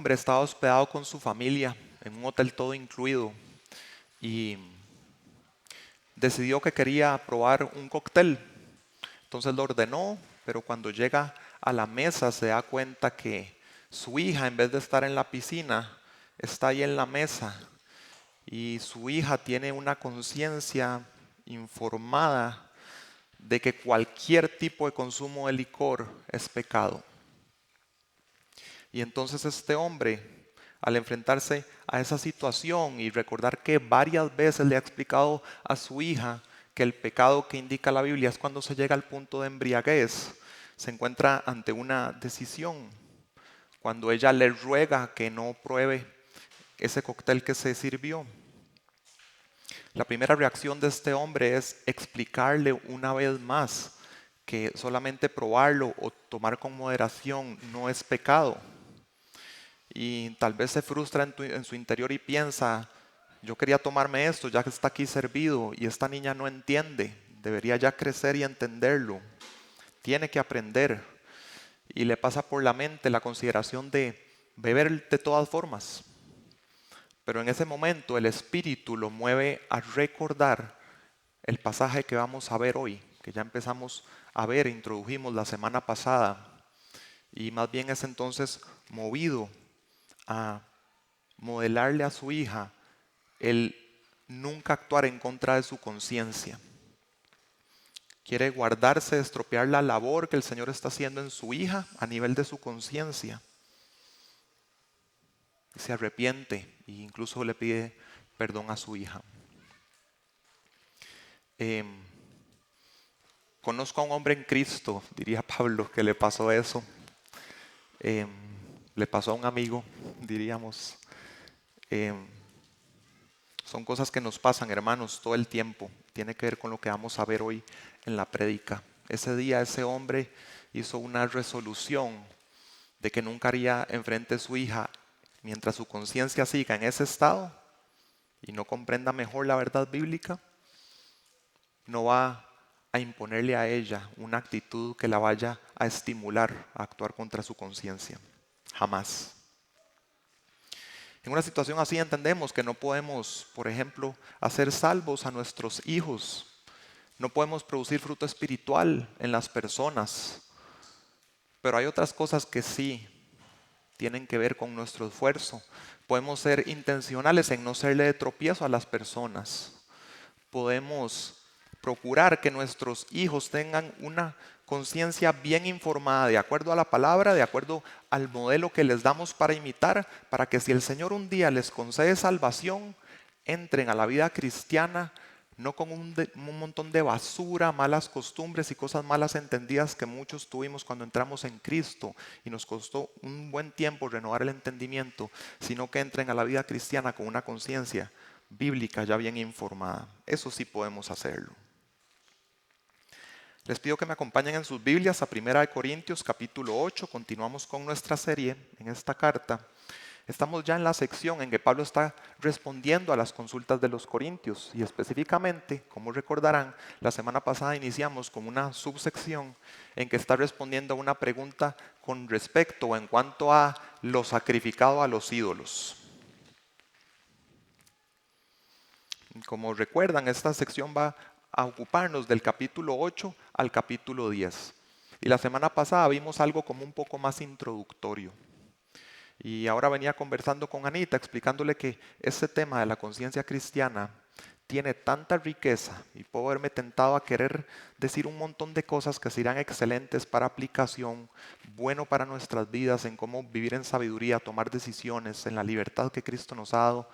hombre estaba hospedado con su familia en un hotel todo incluido y decidió que quería probar un cóctel. Entonces lo ordenó, pero cuando llega a la mesa se da cuenta que su hija, en vez de estar en la piscina, está ahí en la mesa. Y su hija tiene una conciencia informada de que cualquier tipo de consumo de licor es pecado. Y entonces este hombre, al enfrentarse a esa situación y recordar que varias veces le ha explicado a su hija que el pecado que indica la Biblia es cuando se llega al punto de embriaguez, se encuentra ante una decisión. Cuando ella le ruega que no pruebe ese cóctel que se sirvió, la primera reacción de este hombre es explicarle una vez más que solamente probarlo o tomar con moderación no es pecado. Y tal vez se frustra en su interior y piensa, yo quería tomarme esto ya que está aquí servido y esta niña no entiende, debería ya crecer y entenderlo, tiene que aprender. Y le pasa por la mente la consideración de beber de todas formas. Pero en ese momento el Espíritu lo mueve a recordar el pasaje que vamos a ver hoy, que ya empezamos a ver, introdujimos la semana pasada. Y más bien es entonces movido a modelarle a su hija el nunca actuar en contra de su conciencia. Quiere guardarse de estropear la labor que el Señor está haciendo en su hija a nivel de su conciencia. Se arrepiente e incluso le pide perdón a su hija. Conozco a un hombre en Cristo, diría Pablo, que le pasó eso. Le pasó a un amigo, diríamos. Son cosas que nos pasan, hermanos, todo el tiempo. Tiene que ver con lo que vamos a ver hoy en la prédica. Ese día ese hombre hizo una resolución de que nunca haría enfrente a su hija mientras su conciencia siga en ese estado y no comprenda mejor la verdad bíblica. No va a imponerle a ella una actitud que la vaya a estimular a actuar contra su conciencia. Jamás. En una situación así entendemos que no podemos, por ejemplo, hacer salvos a nuestros hijos. No podemos producir fruto espiritual en las personas. Pero hay otras cosas que sí tienen que ver con nuestro esfuerzo. Podemos ser intencionales en no serle de tropiezo a las personas. Podemos procurar que nuestros hijos tengan una conciencia bien informada, de acuerdo a la palabra, de acuerdo al modelo que les damos para imitar, para que si el Señor un día les concede salvación, entren a la vida cristiana no con un montón de basura, malas costumbres y cosas malas entendidas que muchos tuvimos cuando entramos en Cristo y nos costó un buen tiempo renovar el entendimiento, sino que entren a la vida cristiana con una conciencia bíblica ya bien informada. Eso sí podemos hacerlo. Les pido que me acompañen en sus Biblias a 1 Corintios capítulo 8. Continuamos con nuestra serie en esta carta. Estamos ya en la sección en que Pablo está respondiendo a las consultas de los corintios y específicamente, como recordarán, la semana pasada iniciamos con una subsección en que está respondiendo a una pregunta con respecto o en cuanto a lo sacrificado a los ídolos. Como recuerdan, esta sección va a ocuparnos del capítulo 8 al capítulo 10. Y la semana pasada vimos algo como un poco más introductorio. Y ahora venía conversando con Anita, explicándole que ese tema de la conciencia cristiana tiene tanta riqueza y puedo haberme tentado a querer decir un montón de cosas que serán excelentes para aplicación, bueno para nuestras vidas, en cómo vivir en sabiduría, tomar decisiones, en la libertad que Cristo nos ha dado.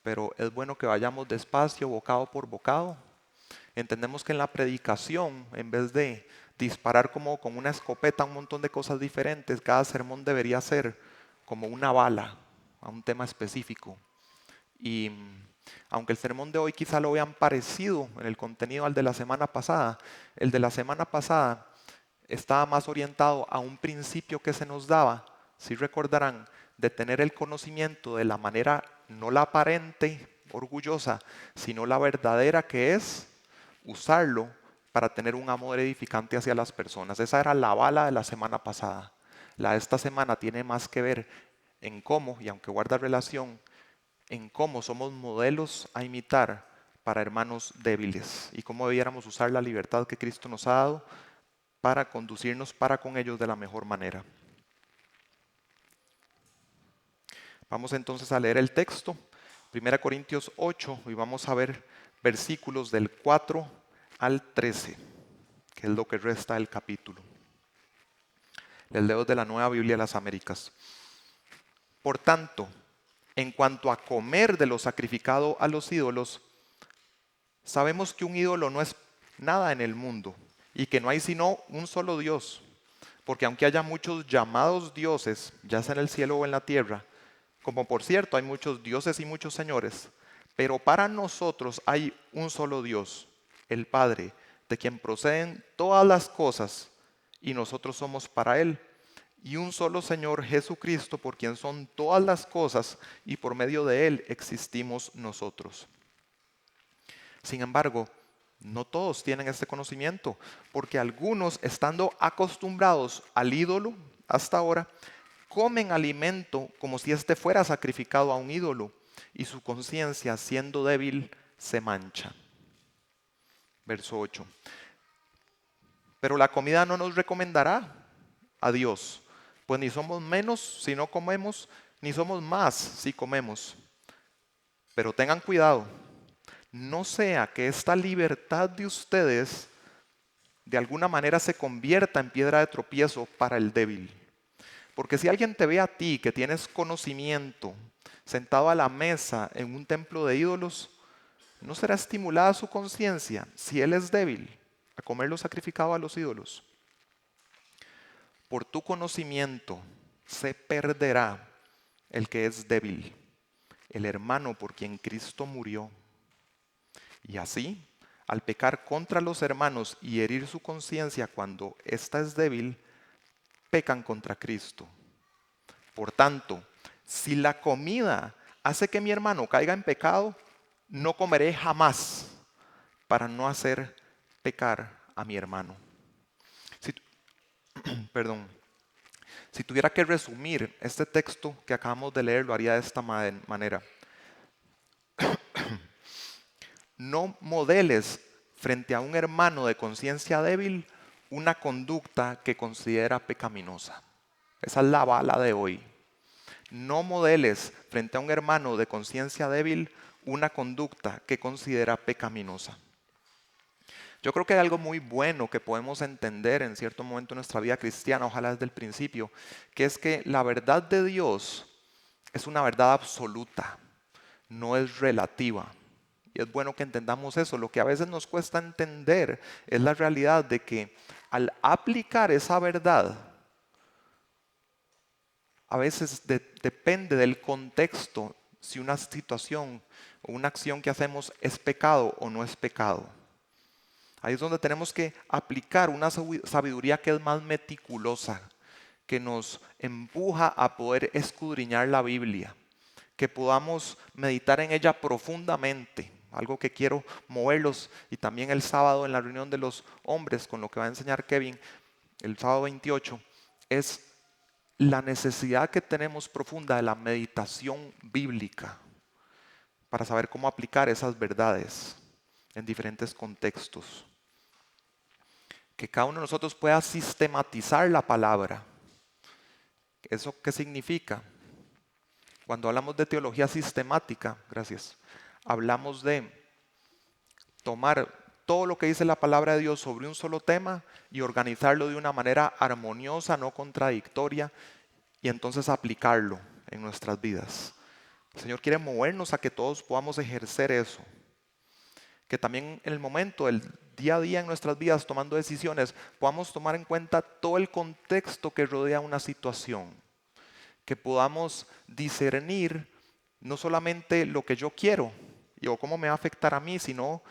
Pero es bueno que vayamos despacio, bocado por bocado. Entendemos que en la predicación, en vez de disparar como con una escopeta un montón de cosas diferentes, cada sermón debería ser como una bala a un tema específico. Y aunque el sermón de hoy quizá lo vean parecido en el contenido al de la semana pasada, el de la semana pasada estaba más orientado a un principio que se nos daba, si recordarán, de tener el conocimiento de la manera no la aparente, orgullosa, sino la verdadera, que es usarlo para tener un amor edificante hacia las personas. Esa era la bala de la semana pasada. La de esta semana tiene más que ver en cómo, y aunque guarda relación, en cómo somos modelos a imitar para hermanos débiles y cómo debiéramos usar la libertad que Cristo nos ha dado para conducirnos para con ellos de la mejor manera. Vamos entonces a leer el texto, 1 Corintios 8, y vamos a ver versículos del 4 al 13, que es lo que resta del capítulo. Les leo de la Nueva Biblia de las Américas. Por tanto, en cuanto a comer de lo sacrificado a los ídolos, sabemos que un ídolo no es nada en el mundo y que no hay sino un solo Dios, porque aunque haya muchos llamados dioses, ya sea en el cielo o en la tierra, como por cierto hay muchos dioses y muchos señores, pero para nosotros hay un solo Dios, el Padre, de quien proceden todas las cosas, y nosotros somos para Él, y un solo Señor Jesucristo, por quien son todas las cosas, y por medio de Él existimos nosotros. Sin embargo, no todos tienen este conocimiento, porque algunos, estando acostumbrados al ídolo hasta ahora, comen alimento como si éste fuera sacrificado a un ídolo, y su conciencia, siendo débil, se mancha. Verso 8. Pero la comida no nos recomendará a Dios, pues ni somos menos si no comemos, ni somos más si comemos. Pero tengan cuidado, no sea que esta libertad de ustedes de alguna manera se convierta en piedra de tropiezo para el débil. Porque si alguien te ve a ti que tienes conocimiento, sentado a la mesa en un templo de ídolos, ¿no será estimulada su conciencia si él es débil a comer lo sacrificado a los ídolos? Por tu conocimiento se perderá el que es débil, el hermano por quien Cristo murió. Y así, al pecar contra los hermanos y herir su conciencia cuando ésta es débil, pecan contra Cristo. Por tanto, si la comida hace que mi hermano caiga en pecado, no comeré jamás para no hacer pecar a mi hermano. Si, perdón, si tuviera que resumir este texto que acabamos de leer, lo haría de esta manera. No modeles frente a un hermano de conciencia débil una conducta que considera pecaminosa. Esa es la bala de hoy. No modeles frente a un hermano de conciencia débil una conducta que considera pecaminosa. Yo creo que hay algo muy bueno que podemos entender en cierto momento de nuestra vida cristiana, ojalá desde el principio, que es que la verdad de Dios es una verdad absoluta, no es relativa. Y es bueno que entendamos eso. Lo que a veces nos cuesta entender es la realidad de que al aplicar esa verdad, a veces depende del contexto si una situación o una acción que hacemos es pecado o no es pecado. Ahí es donde tenemos que aplicar una sabiduría que es más meticulosa, que nos empuja a poder escudriñar la Biblia, que podamos meditar en ella profundamente. Algo que quiero moverlos, y también el sábado en la reunión de los hombres con lo que va a enseñar Kevin, el sábado 28, es la necesidad que tenemos profunda de la meditación bíblica para saber cómo aplicar esas verdades en diferentes contextos. Que cada uno de nosotros pueda sistematizar la palabra. ¿Eso qué significa? Cuando hablamos de teología sistemática, gracias, hablamos de tomar todo lo que dice la palabra de Dios sobre un solo tema y organizarlo de una manera armoniosa, no contradictoria, y entonces aplicarlo en nuestras vidas. El Señor quiere movernos a que todos podamos ejercer eso. Que también en el momento, el día a día en nuestras vidas, tomando decisiones, podamos tomar en cuenta todo el contexto que rodea una situación. Que podamos discernir no solamente lo que yo quiero o cómo me va a afectar a mí, sino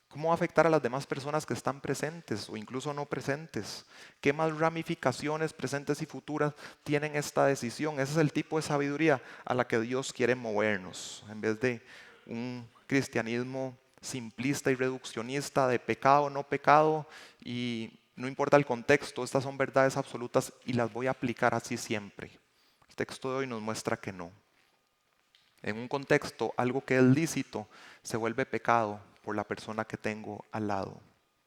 cómo va a afectar a las demás personas que están presentes o incluso no presentes. ¿Qué más ramificaciones presentes y futuras tienen esta decisión? Ese es el tipo de sabiduría a la que Dios quiere movernos, en vez de un cristianismo simplista y reduccionista de pecado o no pecado, y no importa el contexto, estas son verdades absolutas y las voy a aplicar así siempre. El texto de hoy nos muestra que no. En un contexto, algo que es lícito se vuelve pecado por la persona que tengo al lado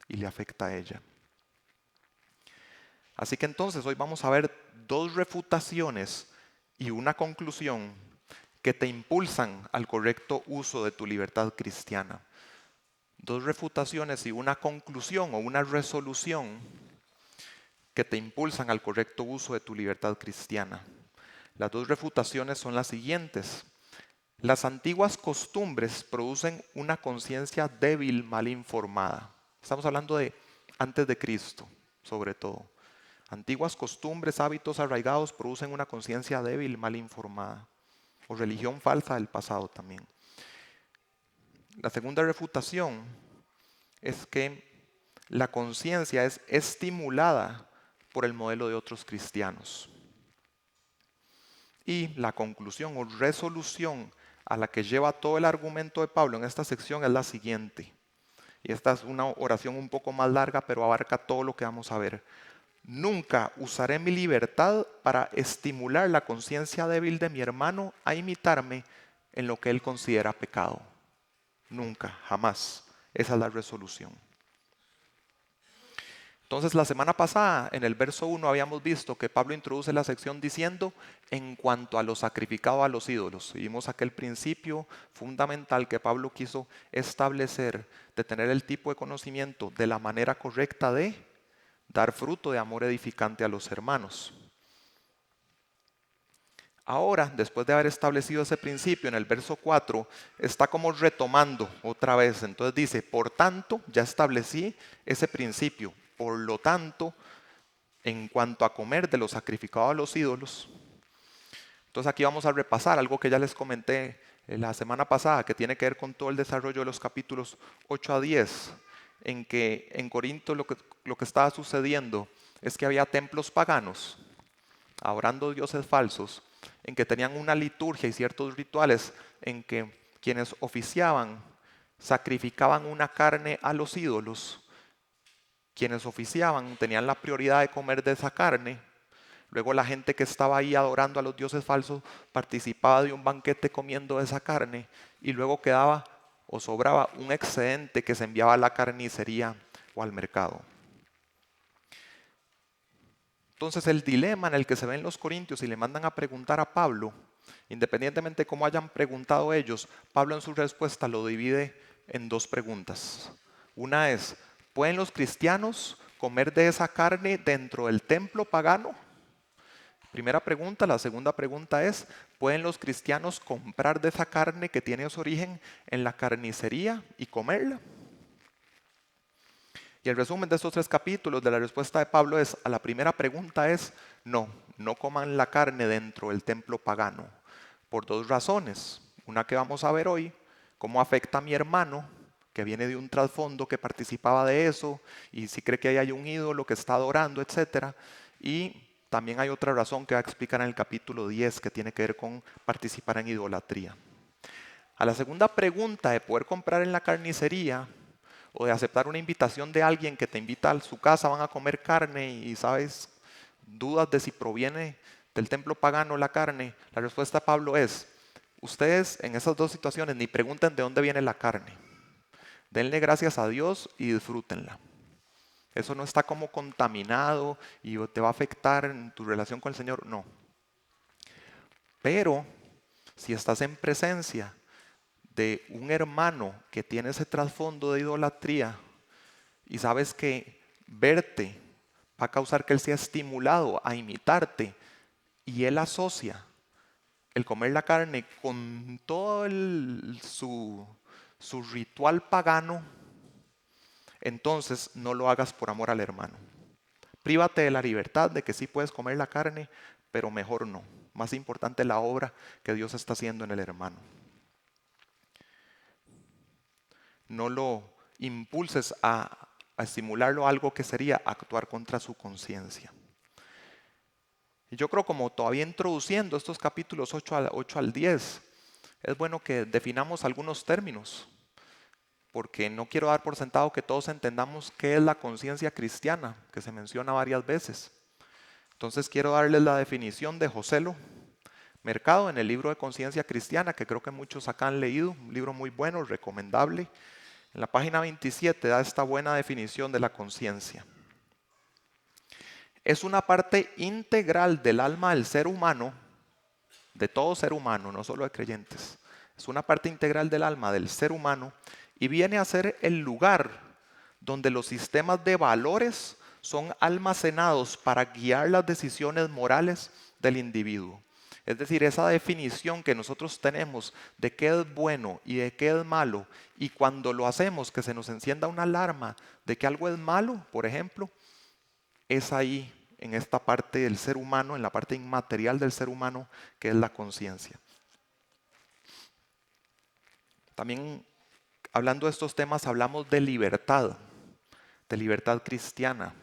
y le afecta a ella. Así que entonces hoy vamos a ver dos refutaciones y una conclusión que te impulsan al correcto uso de tu libertad cristiana. Dos refutaciones y una conclusión o una resolución que te impulsan al correcto uso de tu libertad cristiana. Las dos refutaciones son las siguientes. Las antiguas costumbres producen una conciencia débil, mal informada. Estamos hablando de antes de Cristo, sobre todo. Antiguas costumbres, hábitos arraigados producen una conciencia débil, mal informada. O religión falsa del pasado también. La segunda refutación es que la conciencia es estimulada por el modelo de otros cristianos. Y la conclusión o resolución a la que lleva todo el argumento de Pablo en esta sección es la siguiente. Y esta es una oración un poco más larga, pero abarca todo lo que vamos a ver. Nunca usaré mi libertad para estimular la conciencia débil de mi hermano a imitarme en lo que él considera pecado. Nunca, jamás. Esa es la resolución. Entonces, la semana pasada, en el verso 1, habíamos visto que Pablo introduce la sección diciendo en cuanto a lo sacrificado a los ídolos. Y vimos aquel principio fundamental que Pablo quiso establecer de tener el tipo de conocimiento de la manera correcta de dar fruto de amor edificante a los hermanos. Ahora, después de haber establecido ese principio en el verso 4, está como retomando otra vez. Entonces dice, por tanto, ya establecí ese principio. Por lo tanto, en cuanto a comer de lo sacrificado a los ídolos. Entonces aquí vamos a repasar algo que ya les comenté la semana pasada, que tiene que ver con todo el desarrollo de los capítulos 8 a 10, en que en Corinto lo que estaba sucediendo es que había templos paganos, adorando dioses falsos, en que tenían una liturgia y ciertos rituales en que quienes oficiaban sacrificaban una carne a los ídolos. Quienes oficiaban tenían la prioridad de comer de esa carne. Luego la gente que estaba ahí adorando a los dioses falsos participaba de un banquete comiendo de esa carne y luego quedaba o sobraba un excedente que se enviaba a la carnicería o al mercado. Entonces el dilema en el que se ven los corintios y le mandan a preguntar a Pablo, independientemente de cómo hayan preguntado ellos, Pablo en su respuesta lo divide en dos preguntas. Una es, ¿pueden los cristianos comer de esa carne dentro del templo pagano? Primera pregunta. La segunda pregunta es, ¿pueden los cristianos comprar de esa carne que tiene su origen en la carnicería y comerla? Y el resumen de estos tres capítulos de la respuesta de Pablo es, a la primera pregunta es, no coman la carne dentro del templo pagano, por dos razones. Una que vamos a ver hoy, cómo afecta a mi hermano, que viene de un trasfondo que participaba de eso, y si cree que ahí hay un ídolo que está adorando, etc. Y también hay otra razón que va a explicar en el capítulo 10, que tiene que ver con participar en idolatría. A la segunda pregunta de poder comprar en la carnicería, o de aceptar una invitación de alguien que te invita a su casa, van a comer carne y sabes, dudas de si proviene del templo pagano la carne, la respuesta de Pablo es, ustedes en esas dos situaciones ni pregunten de dónde viene la carne. Denle gracias a Dios y disfrútenla. Eso no está como contaminado y te va a afectar en tu relación con el Señor, no. Pero si estás en presencia de un hermano que tiene ese trasfondo de idolatría y sabes que verte va a causar que él sea estimulado a imitarte y él asocia el comer la carne con todo su ritual pagano, entonces no lo hagas por amor al hermano. Prívate de la libertad de que sí puedes comer la carne, pero mejor no. Más importante la obra que Dios está haciendo en el hermano. No lo impulses a estimularlo a algo que sería actuar contra su conciencia. Y yo creo, como todavía introduciendo estos capítulos 8 al 10, es bueno que definamos algunos términos, porque no quiero dar por sentado que todos entendamos qué es la conciencia cristiana, que se menciona varias veces. Entonces quiero darles la definición de Joselo, mercado, en el libro de Conciencia Cristiana, que creo que muchos acá han leído, un libro muy bueno, recomendable. En la página 27 da esta buena definición de la conciencia. Es una parte integral del alma del ser humano, de todo ser humano, no solo de creyentes. Es una parte integral del alma del ser humano y viene a ser el lugar donde los sistemas de valores son almacenados para guiar las decisiones morales del individuo. Es decir, esa definición que nosotros tenemos de qué es bueno y de qué es malo, y cuando lo hacemos que se nos encienda una alarma de que algo es malo, por ejemplo, es ahí, en esta parte del ser humano, en la parte inmaterial del ser humano, que es la conciencia. También, hablando de estos temas, hablamos de libertad cristiana.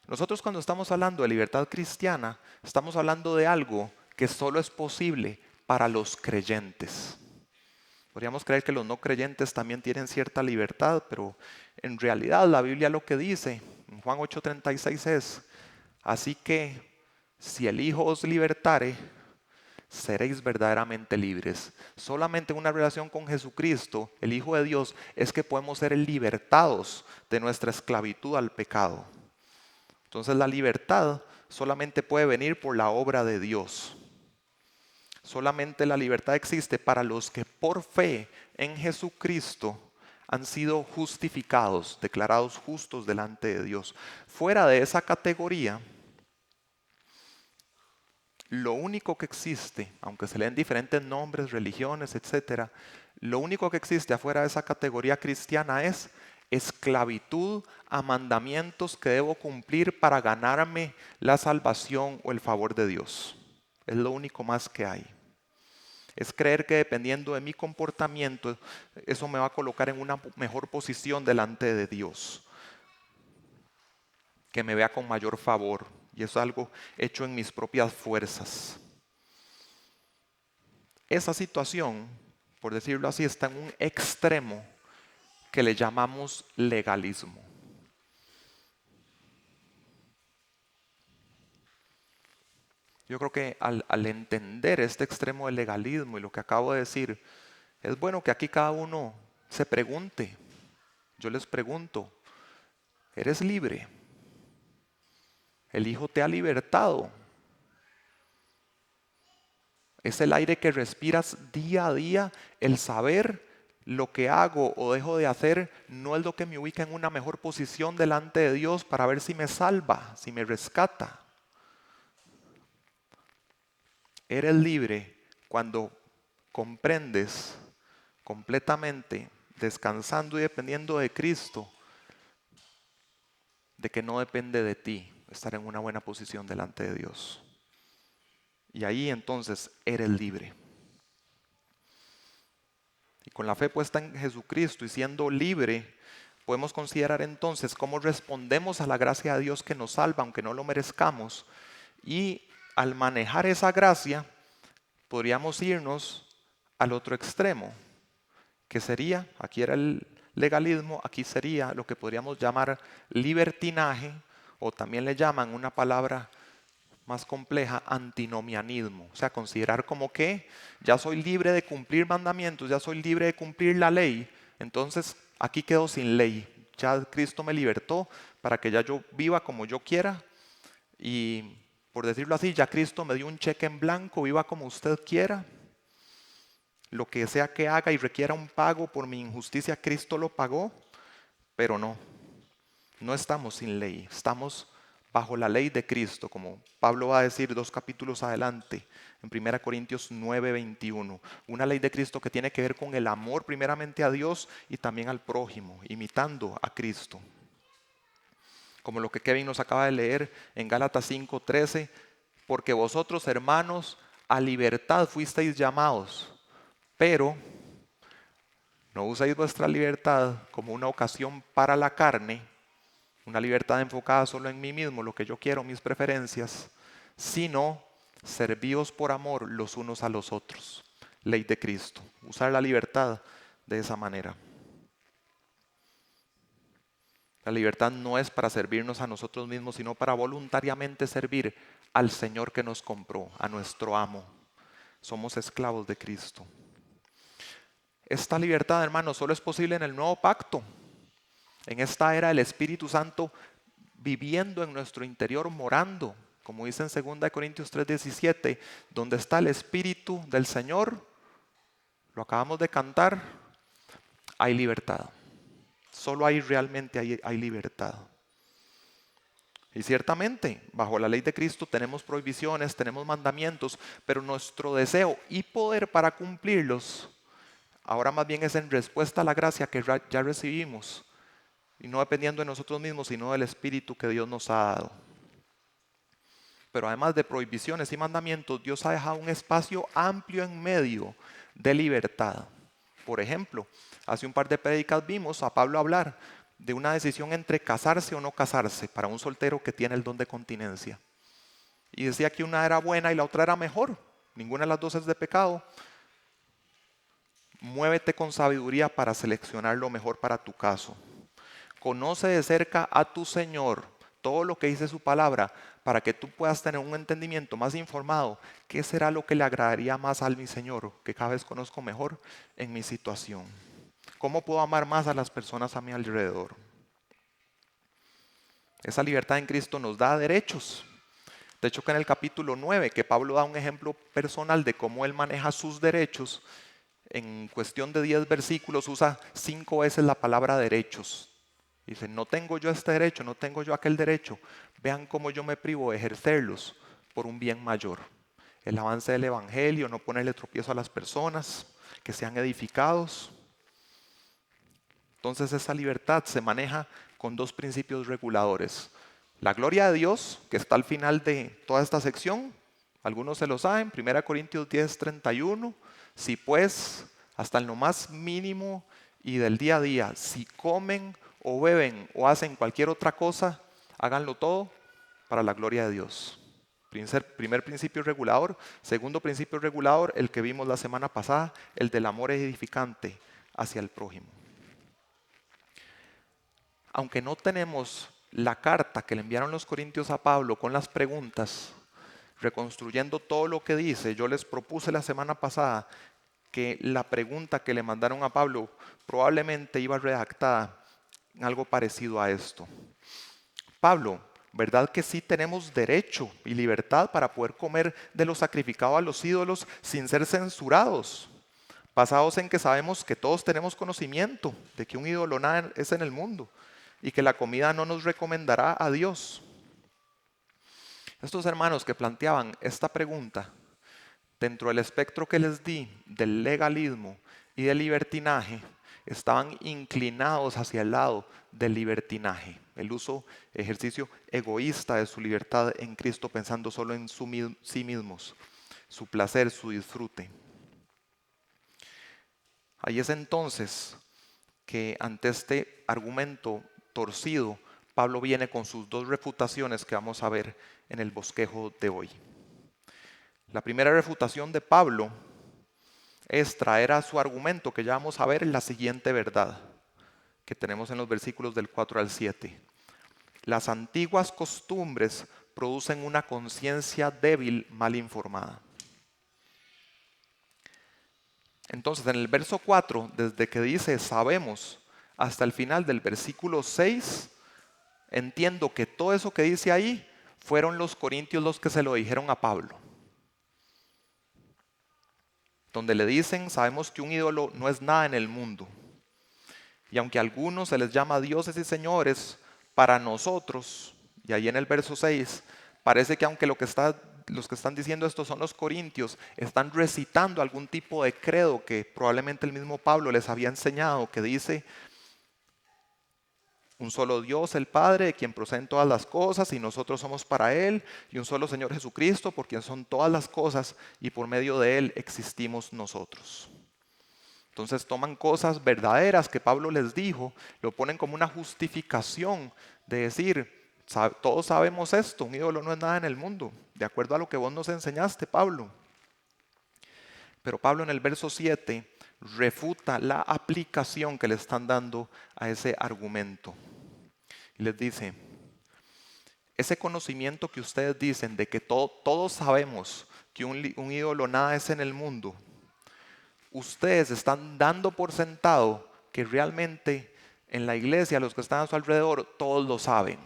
Nosotros cuando estamos hablando de libertad cristiana, estamos hablando de algo que solo es posible para los creyentes. Podríamos creer que los no creyentes también tienen cierta libertad, pero en realidad la Biblia lo que dice en Juan 8:36 es: así que si el Hijo os libertare, seréis verdaderamente libres. Solamente en una relación con Jesucristo, el Hijo de Dios, es que podemos ser libertados de nuestra esclavitud al pecado. Entonces la libertad solamente puede venir por la obra de Dios. Solamente la libertad existe para los que por fe en Jesucristo han sido justificados, declarados justos delante de Dios. Fuera de esa categoría, lo único que existe, aunque se leen diferentes nombres, religiones, etc., lo único que existe afuera de esa categoría cristiana es esclavitud a mandamientos que debo cumplir para ganarme la salvación o el favor de Dios. Es lo único más que hay. Es creer que dependiendo de mi comportamiento, eso me va a colocar en una mejor posición delante de Dios, que me vea con mayor favor. Y eso es algo hecho en mis propias fuerzas. Esa situación, por decirlo así, está en un extremo que le llamamos legalismo. Yo creo que al entender este extremo del legalismo y lo que acabo de decir, es bueno que aquí cada uno se pregunte. Yo les pregunto, ¿eres libre? ¿El Hijo te ha libertado? Es el aire que respiras día a día, el saber lo que hago o dejo de hacer no es lo que me ubica en una mejor posición delante de Dios para ver si me salva, si me rescata. Eres libre cuando comprendes completamente, descansando y dependiendo de Cristo, de que no depende de ti estar en una buena posición delante de Dios. Y ahí entonces eres libre. Y con la fe puesta en Jesucristo y siendo libre, podemos considerar entonces cómo respondemos a la gracia de Dios que nos salva, aunque no lo merezcamos. Y al manejar esa gracia, podríamos irnos al otro extremo, que sería, aquí era el legalismo, aquí sería lo que podríamos llamar libertinaje, o también le llaman una palabra más compleja, antinomianismo. O sea, considerar como que ya soy libre de cumplir mandamientos, ya soy libre de cumplir la ley, entonces aquí quedo sin ley. Ya Cristo me libertó para que ya yo viva como yo quiera y, por decirlo así, ya Cristo me dio un cheque en blanco, viva como usted quiera. Lo que sea que haga y requiera un pago por mi injusticia, Cristo lo pagó, pero no estamos sin ley, estamos bajo la ley de Cristo, como Pablo va a decir 2 capítulos adelante, en 1 Corintios 9:21. Una ley de Cristo que tiene que ver con el amor primeramente a Dios y también al prójimo, imitando a Cristo. Como lo que Kevin nos acaba de leer en Gálatas 5:13, porque vosotros, hermanos, a libertad fuisteis llamados, pero no uséis vuestra libertad como una ocasión para la carne, una libertad enfocada solo en mí mismo, lo que yo quiero, mis preferencias, sino servíos por amor los unos a los otros. Ley de Cristo. Usar la libertad de esa manera. La libertad no es para servirnos a nosotros mismos, sino para voluntariamente servir al Señor que nos compró, a nuestro amo. somos esclavos de Cristo. Esta libertad, hermanos, solo es posible en el nuevo pacto. En esta era el Espíritu Santo viviendo en nuestro interior, morando. Como dice en 2 Corintios 3:17, donde está el Espíritu del Señor, lo acabamos de cantar, hay libertad. Solo ahí realmente hay libertad. Y ciertamente, bajo la ley de Cristo tenemos prohibiciones, tenemos mandamientos, pero nuestro deseo y poder para cumplirlos, ahora más bien es en respuesta a la gracia que ya recibimos, y no dependiendo de nosotros mismos, sino del Espíritu que Dios nos ha dado. Pero además de prohibiciones y mandamientos, Dios ha dejado un espacio amplio en medio de libertad. Por ejemplo, hace un par de prédicas vimos a Pablo hablar de una decisión entre casarse o no casarse para un soltero que tiene el don de continencia. Y decía que una era buena y la otra era mejor. Ninguna de las dos es de pecado. Muévete con sabiduría para seleccionar lo mejor para tu caso. Conoce de cerca a tu Señor, todo lo que dice su palabra, para que tú puedas tener un entendimiento más informado. ¿Qué será lo que le agradaría más a mi Señor, que cada vez conozco mejor en mi situación? ¿Cómo puedo amar más a las personas a mi alrededor? Esa libertad en Cristo nos da derechos. De hecho, que en el capítulo 9, que Pablo da un ejemplo personal de cómo él maneja sus derechos, en cuestión de 10 versículos usa 5 veces la palabra derechos. Dice, no tengo yo este derecho, no tengo yo aquel derecho. Vean cómo yo me privo de ejercerlos por un bien mayor. El avance del evangelio, no ponerle tropiezo a las personas, que sean edificados. Entonces esa libertad se maneja con dos principios reguladores. La gloria de Dios, que está al final de toda esta sección, algunos se lo saben, 1 Corintios 10:31, si pues hasta en lo más mínimo y del día a día, si comen o beben o hacen cualquier otra cosa, háganlo todo para la gloria de Dios. Primer principio regulador. Segundo principio regulador, el que vimos la semana pasada, el del amor edificante hacia el prójimo. Aunque no tenemos la carta que le enviaron los corintios a Pablo con las preguntas, reconstruyendo todo lo que dice, yo les propuse la semana pasada que la pregunta que le mandaron a Pablo probablemente iba redactada en algo parecido a esto. Pablo, ¿verdad que sí tenemos derecho y libertad para poder comer de lo sacrificado a los ídolos sin ser censurados? Basados en que sabemos que todos tenemos conocimiento de que un ídolo nada es en el mundo y que la comida no nos recomendará a Dios. Estos hermanos que planteaban esta pregunta dentro del espectro que les di del legalismo y del libertinaje, estaban inclinados hacia el lado del libertinaje, el ejercicio egoísta de su libertad en Cristo, pensando solo en sí mismos, su placer, su disfrute. Ahí es entonces que ante este argumento torcido, Pablo viene con sus dos refutaciones que vamos a ver en el bosquejo de hoy. La primera refutación de Pablo es traer a su argumento, que ya vamos a ver, la siguiente verdad que tenemos en los versículos del 4 al 7. Las antiguas costumbres producen una conciencia débil, mal informada. Entonces, en el verso 4, desde que dice sabemos, hasta el final del versículo 6, entiendo que todo eso que dice ahí fueron los corintios los que se lo dijeron a Pablo. Donde le dicen, sabemos que un ídolo no es nada en el mundo. Y aunque a algunos se les llama dioses y señores, para nosotros, y ahí en el verso 6, parece que aunque los que están diciendo esto son los corintios, están recitando algún tipo de credo que probablemente el mismo Pablo les había enseñado, que dice, un solo Dios, el Padre, de quien proceden todas las cosas, y nosotros somos para Él, y un solo Señor Jesucristo, por quien son todas las cosas, y por medio de Él existimos nosotros. Entonces toman cosas verdaderas que Pablo les dijo, lo ponen como una justificación de decir, todos sabemos esto, un ídolo no es nada en el mundo, de acuerdo a lo que vos nos enseñaste, Pablo. Pero Pablo en el verso 7 refuta la aplicación que le están dando a ese argumento. Y les dice, ese conocimiento que ustedes dicen de que todos sabemos que un ídolo nada es en el mundo, ustedes están dando por sentado que realmente en la iglesia, los que están a su alrededor, todos lo saben.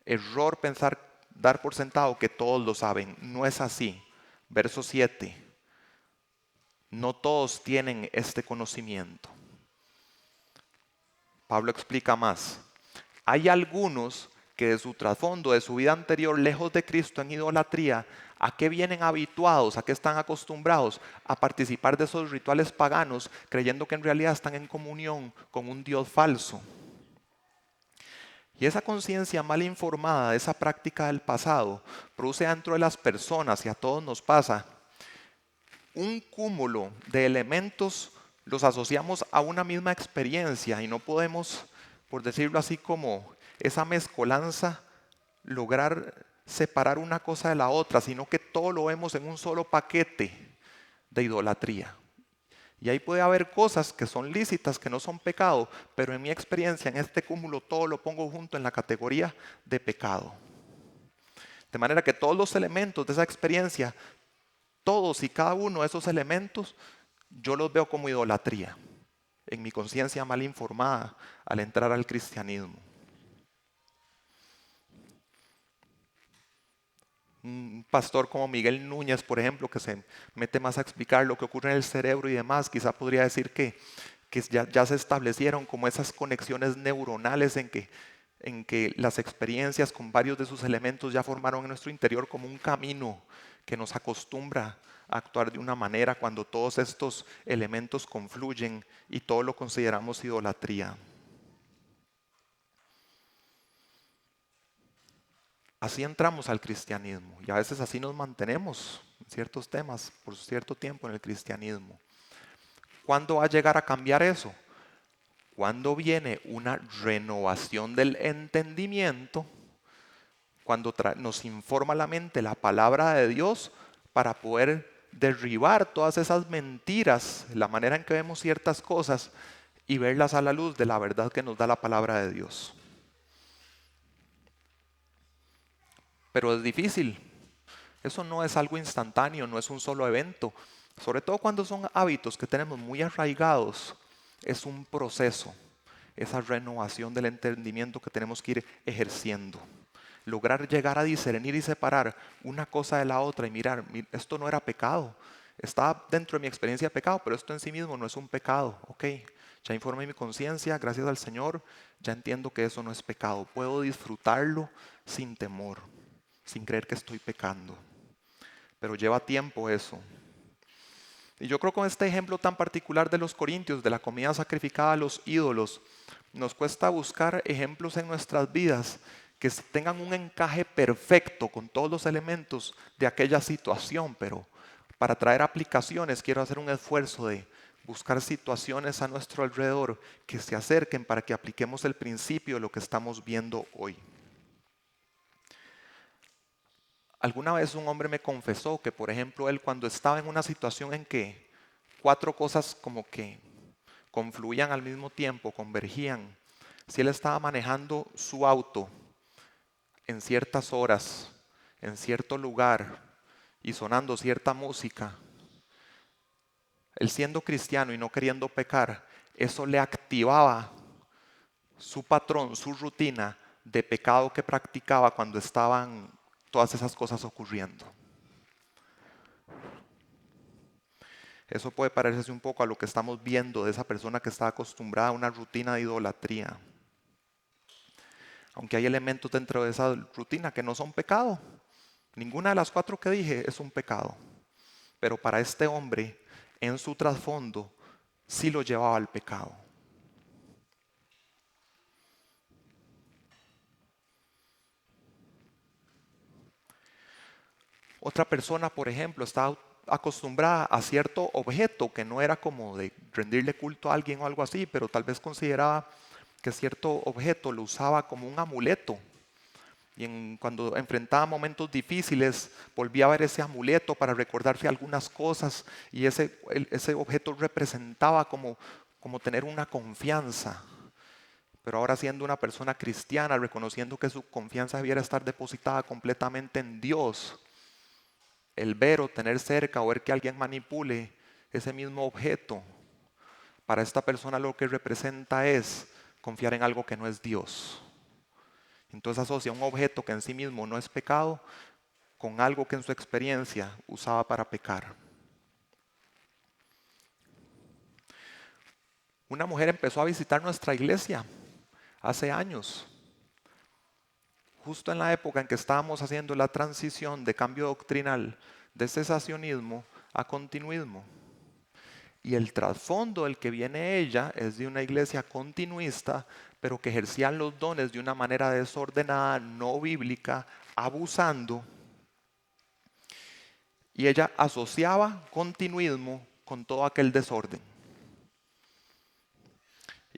Error pensar, dar por sentado que todos lo saben. No es así. Verso 7. No todos tienen este conocimiento. Pablo explica más. Hay algunos que de su trasfondo, de su vida anterior, lejos de Cristo en idolatría, ¿a qué vienen habituados? ¿A qué están acostumbrados? A participar de esos rituales paganos, creyendo que en realidad están en comunión con un Dios falso. Y esa conciencia mal informada de esa práctica del pasado produce dentro de las personas, y a todos nos pasa, un cúmulo de elementos. Los asociamos a una misma experiencia y no podemos, por decirlo así, como esa mezcolanza, lograr separar una cosa de la otra, sino que todo lo vemos en un solo paquete de idolatría. Y ahí puede haber cosas que son lícitas, que no son pecado, pero en mi experiencia, en este cúmulo, todo lo pongo junto en la categoría de pecado. De manera que todos los elementos de esa experiencia, todos y cada uno de esos elementos, yo los veo como idolatría, en mi conciencia mal informada al entrar al cristianismo. Un pastor como Miguel Núñez, por ejemplo, que se mete más a explicar lo que ocurre en el cerebro y demás, quizá podría decir que ya se establecieron como esas conexiones neuronales en que las experiencias con varios de sus elementos ya formaron en nuestro interior como un camino que nos acostumbra a actuar de una manera cuando todos estos elementos confluyen y todo lo consideramos idolatría. Así entramos al cristianismo y a veces así nos mantenemos en ciertos temas por cierto tiempo en el cristianismo. ¿Cuándo va a llegar a cambiar eso? Cuando viene una renovación del entendimiento, cuando nos informa la mente la palabra de Dios para poder derribar todas esas mentiras, la manera en que vemos ciertas cosas y verlas a la luz de la verdad que nos da la palabra de Dios. Pero es difícil. Eso no es algo instantáneo, no es un solo evento. Sobre todo cuando son hábitos que tenemos muy arraigados, es un proceso, esa renovación del entendimiento que tenemos que ir ejerciendo. Lograr llegar a discernir y separar una cosa de la otra y mirar, esto no era pecado, está dentro de mi experiencia de pecado, pero esto en sí mismo no es un pecado. Ok, ya informé mi conciencia, gracias al Señor, ya entiendo que eso no es pecado. Puedo disfrutarlo sin temor, sin creer que estoy pecando. Pero lleva tiempo eso. Y yo creo que con este ejemplo tan particular de los corintios, de la comida sacrificada a los ídolos, nos cuesta buscar ejemplos en nuestras vidas que tengan un encaje perfecto con todos los elementos de aquella situación, pero para traer aplicaciones quiero hacer un esfuerzo de buscar situaciones a nuestro alrededor que se acerquen para que apliquemos el principio de lo que estamos viendo hoy. Alguna vez un hombre me confesó que, por ejemplo, él cuando estaba en una situación en que 4 cosas como que confluían al mismo tiempo, convergían, si él estaba manejando su auto en ciertas horas, en cierto lugar y sonando cierta música, él siendo cristiano y no queriendo pecar, eso le activaba su patrón, su rutina de pecado que practicaba cuando estaban todas esas cosas ocurriendo. Eso puede parecerse un poco a lo que estamos viendo de esa persona que está acostumbrada a una rutina de idolatría. Aunque hay elementos dentro de esa rutina que no son pecado. Ninguna de las 4 que dije es un pecado. Pero para este hombre, en su trasfondo, sí lo llevaba al pecado. Otra persona, por ejemplo, estaba acostumbrada a cierto objeto que no era como de rendirle culto a alguien o algo así, pero tal vez consideraba que cierto objeto lo usaba como un amuleto. Y cuando enfrentaba momentos difíciles, volvía a ver ese amuleto para recordarse algunas cosas y ese objeto representaba como tener una confianza. Pero ahora siendo una persona cristiana, reconociendo que su confianza debiera estar depositada completamente en Dios, el ver o tener cerca o ver que alguien manipule ese mismo objeto, para esta persona lo que representa es confiar en algo que no es Dios. Entonces asocia un objeto que en sí mismo no es pecado con algo que en su experiencia usaba para pecar. Una mujer empezó a visitar nuestra iglesia hace años, justo en la época en que estábamos haciendo la transición de cambio doctrinal de cesacionismo a continuismo. Y el trasfondo del que viene ella es de una iglesia continuista, pero que ejercían los dones de una manera desordenada, no bíblica, abusando. Y ella asociaba continuismo con todo aquel desorden.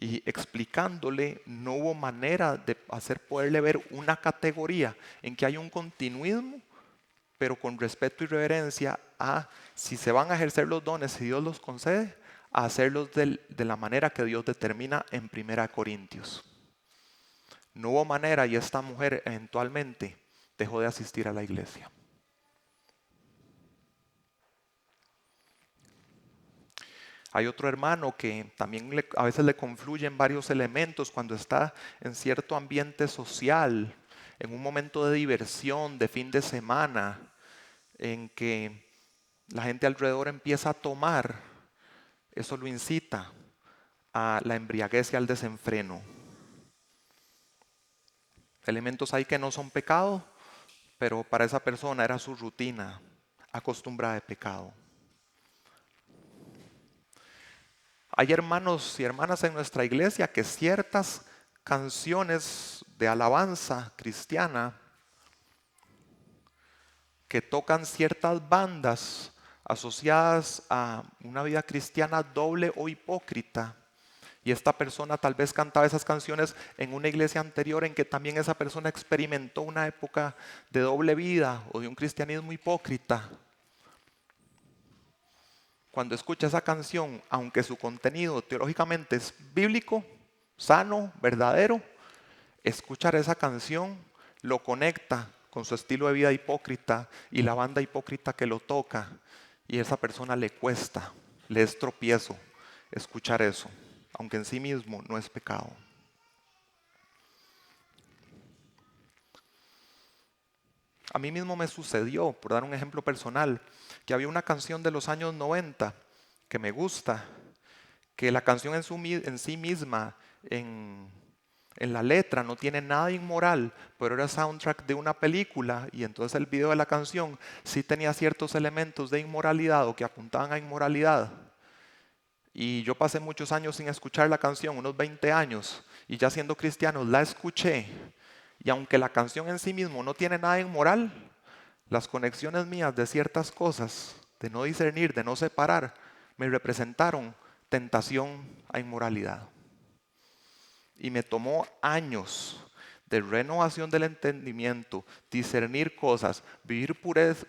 Y explicándole, no hubo manera de poderle ver una categoría en que hay un continuismo, pero con respeto y reverencia a si se van a ejercer los dones, si Dios los concede, a hacerlos de la manera que Dios determina en 1 Corintios. No hubo manera y esta mujer eventualmente dejó de asistir a la iglesia. Hay otro hermano que también a veces le confluyen varios elementos cuando está en cierto ambiente social, en un momento de diversión, de fin de semana, en que la gente alrededor empieza a tomar, eso lo incita a la embriaguez y al desenfreno. Elementos ahí que no son pecado, pero para esa persona era su rutina acostumbrada de pecado. Hay hermanos y hermanas en nuestra iglesia que ciertas canciones de alabanza cristiana que tocan ciertas bandas asociadas a una vida cristiana doble o hipócrita. Y esta persona tal vez cantaba esas canciones en una iglesia anterior en que también esa persona experimentó una época de doble vida o de un cristianismo hipócrita. Cuando escucha esa canción, aunque su contenido teológicamente es bíblico, sano, verdadero, escuchar esa canción lo conecta con su estilo de vida hipócrita y la banda hipócrita que lo toca. Y a esa persona le cuesta, le es tropiezo escuchar eso, aunque en sí mismo no es pecado. A mí mismo me sucedió, por dar un ejemplo personal, que había una canción de los años 90 que me gusta, que la canción en sí misma, en la letra, no tiene nada inmoral, pero era soundtrack de una película y entonces el video de la canción sí tenía ciertos elementos de inmoralidad o que apuntaban a inmoralidad. Y yo pasé muchos años sin escuchar la canción, unos 20 años, y ya siendo cristiano la escuché. Y aunque la canción en sí mismo no tiene nada inmoral, las conexiones mías de ciertas cosas, de no discernir, de no separar, me representaron tentación a inmoralidad. Y me tomó años de renovación del entendimiento, discernir cosas, vivir pureza,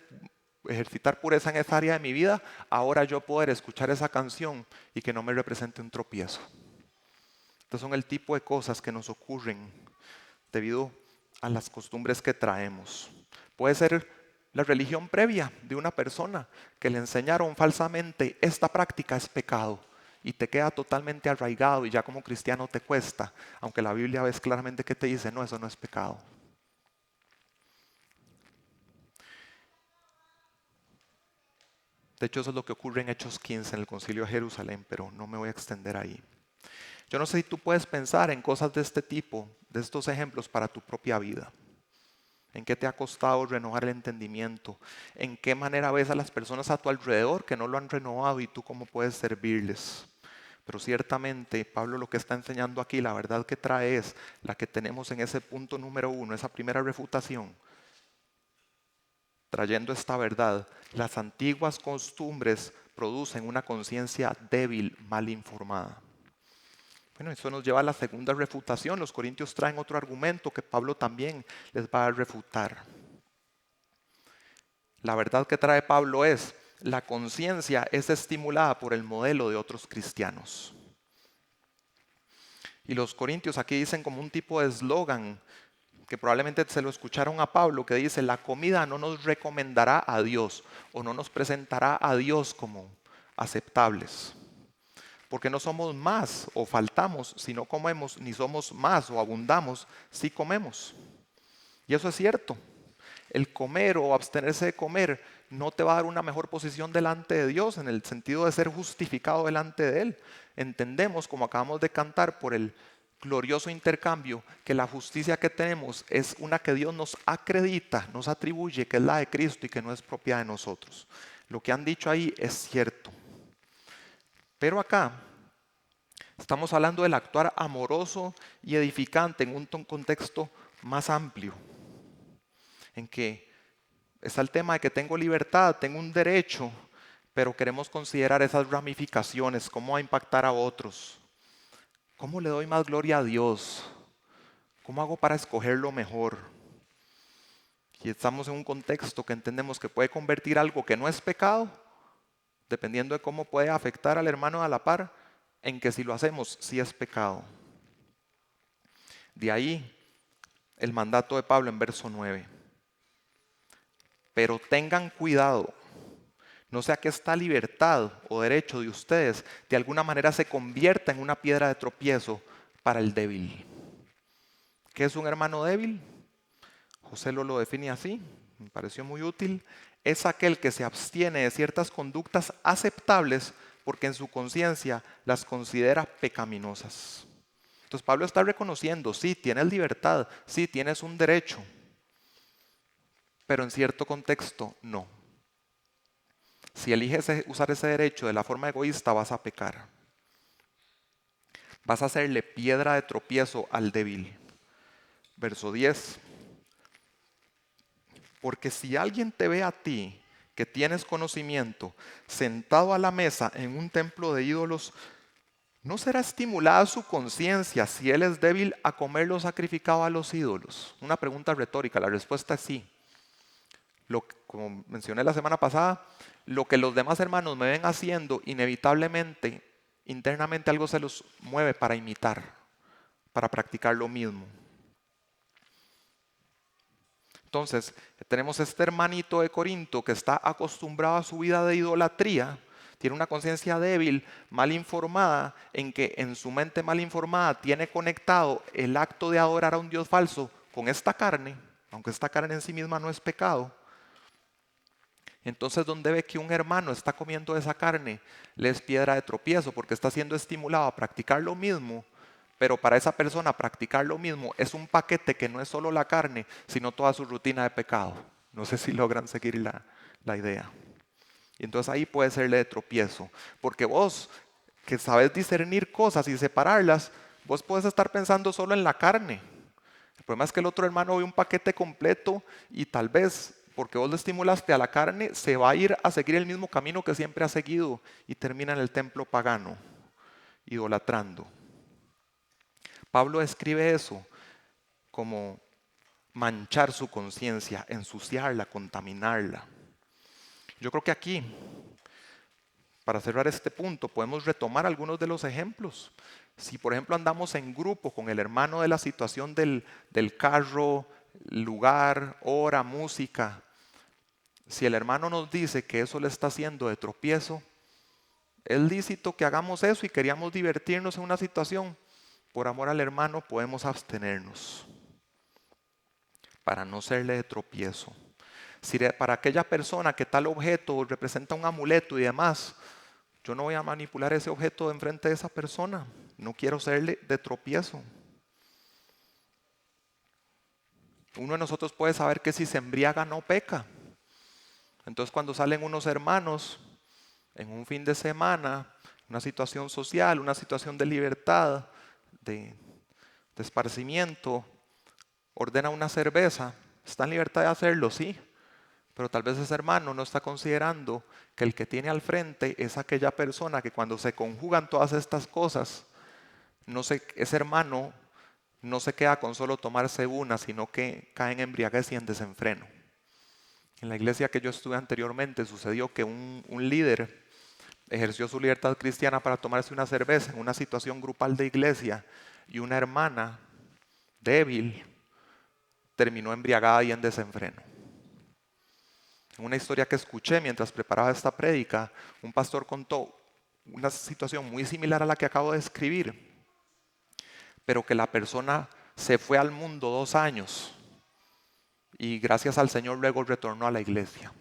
ejercitar pureza en esa área de mi vida, ahora yo poder escuchar esa canción y que no me represente un tropiezo. Estos son el tipo de cosas que nos ocurren debido a las costumbres que traemos. Puede ser la religión previa de una persona que le enseñaron falsamente esta práctica es pecado y te queda totalmente arraigado y ya como cristiano te cuesta, aunque la Biblia ves claramente que te dice no, eso no es pecado. De hecho, eso es lo que ocurre en Hechos 15 en el Concilio de Jerusalén, pero no me voy a extender ahí. Yo no sé si tú puedes pensar en cosas de este tipo, de estos ejemplos para tu propia vida. ¿En qué te ha costado renovar el entendimiento? ¿En qué manera ves a las personas a tu alrededor que no lo han renovado y tú cómo puedes servirles? Pero ciertamente Pablo lo que está enseñando aquí, la verdad que trae es la que tenemos en ese punto número 1, esa primera refutación. Trayendo esta verdad, las antiguas costumbres producen una conciencia débil, mal informada. Bueno, eso nos lleva a la segunda refutación. Los corintios traen otro argumento que Pablo también les va a refutar. La verdad que trae Pablo es, la conciencia es estimulada por el modelo de otros cristianos. Y los corintios aquí dicen como un tipo de eslogan que probablemente se lo escucharon a Pablo, que dice, la comida no nos recomendará a Dios o no nos presentará a Dios como aceptables. Porque no somos más o faltamos si no comemos, ni somos más o abundamos si comemos. Y eso es cierto. El comer o abstenerse de comer no te va a dar una mejor posición delante de Dios en el sentido de ser justificado delante de Él. Entendemos, como acabamos de cantar por el glorioso intercambio, que la justicia que tenemos es una que Dios nos acredita, nos atribuye, que es la de Cristo y que no es propia de nosotros. Lo que han dicho ahí es cierto. Pero acá estamos hablando del actuar amoroso y edificante en un contexto más amplio, en que está el tema de que tengo libertad, tengo un derecho, pero queremos considerar esas ramificaciones, cómo va a impactar a otros, cómo le doy más gloria a Dios, cómo hago para escoger lo mejor. Y estamos en un contexto que entendemos que puede convertir algo que no es pecado, dependiendo de cómo puede afectar al hermano a la par, en que si lo hacemos, sí es pecado. De ahí el mandato de Pablo en verso 9. Pero tengan cuidado, no sea que esta libertad o derecho de ustedes de alguna manera se convierta en una piedra de tropiezo para el débil. ¿Qué es un hermano débil? José lo define así, me pareció muy útil. Es aquel que se abstiene de ciertas conductas aceptables porque en su conciencia las considera pecaminosas. Entonces Pablo está reconociendo, sí, tienes libertad, sí, tienes un derecho, pero en cierto contexto no. Si eliges usar ese derecho de la forma egoísta, vas a pecar. Vas a hacerle piedra de tropiezo al débil. Verso 10. Porque si alguien te ve a ti, que tienes conocimiento, sentado a la mesa en un templo de ídolos, ¿no será estimulada su conciencia si él es débil a comer lo sacrificado a los ídolos? Una pregunta retórica, la respuesta es sí. Como mencioné la semana pasada, lo que los demás hermanos me ven haciendo, inevitablemente, internamente algo se los mueve para imitar, para practicar lo mismo. Entonces, tenemos este hermanito de Corinto que está acostumbrado a su vida de idolatría, tiene una conciencia débil, mal informada, en que en su mente mal informada tiene conectado el acto de adorar a un Dios falso con esta carne, aunque esta carne en sí misma no es pecado. Entonces, donde ve que un hermano está comiendo esa carne, le es piedra de tropiezo porque está siendo estimulado a practicar lo mismo, pero para esa persona practicar lo mismo es un paquete que no es solo la carne, sino toda su rutina de pecado. No sé si logran seguir la idea. Y entonces ahí puede serle de tropiezo, porque vos que sabes discernir cosas y separarlas, vos puedes estar pensando solo en la carne. El problema es que el otro hermano ve un paquete completo y tal vez porque vos le estimulaste a la carne, se va a ir a seguir el mismo camino que siempre ha seguido y termina en el templo pagano, idolatrando. Pablo escribe eso como manchar su conciencia, ensuciarla, contaminarla. Yo creo que aquí, para cerrar este punto, podemos retomar algunos de los ejemplos. Si por ejemplo andamos en grupo con el hermano de la situación del carro, lugar, hora, música, si el hermano nos dice que eso le está haciendo de tropiezo, es lícito que hagamos eso y queríamos divertirnos en una situación. Por amor al hermano podemos abstenernos para no serle de tropiezo. Si para aquella persona que tal objeto representa un amuleto y demás, yo no voy a manipular ese objeto enfrente de esa persona. No quiero serle de tropiezo. Uno de nosotros puede saber que si se embriaga no peca. Entonces cuando salen unos hermanos en un fin de semana, una situación social, una situación de libertad, de esparcimiento, ordena una cerveza, está en libertad de hacerlo, sí, pero tal vez ese hermano no está considerando que el que tiene al frente es aquella persona que cuando se conjugan todas estas cosas, ese hermano no se queda con solo tomarse una, sino que cae en embriaguez y en desenfreno. En la iglesia que yo estuve anteriormente sucedió que un líder ejerció su libertad cristiana para tomarse una cerveza en una situación grupal de iglesia y una hermana débil terminó embriagada y en desenfreno. En una historia que escuché mientras preparaba esta prédica, un pastor contó una situación muy similar a la que acabo de escribir, pero que la persona se fue al mundo 2 años y gracias al Señor luego retornó a la iglesia.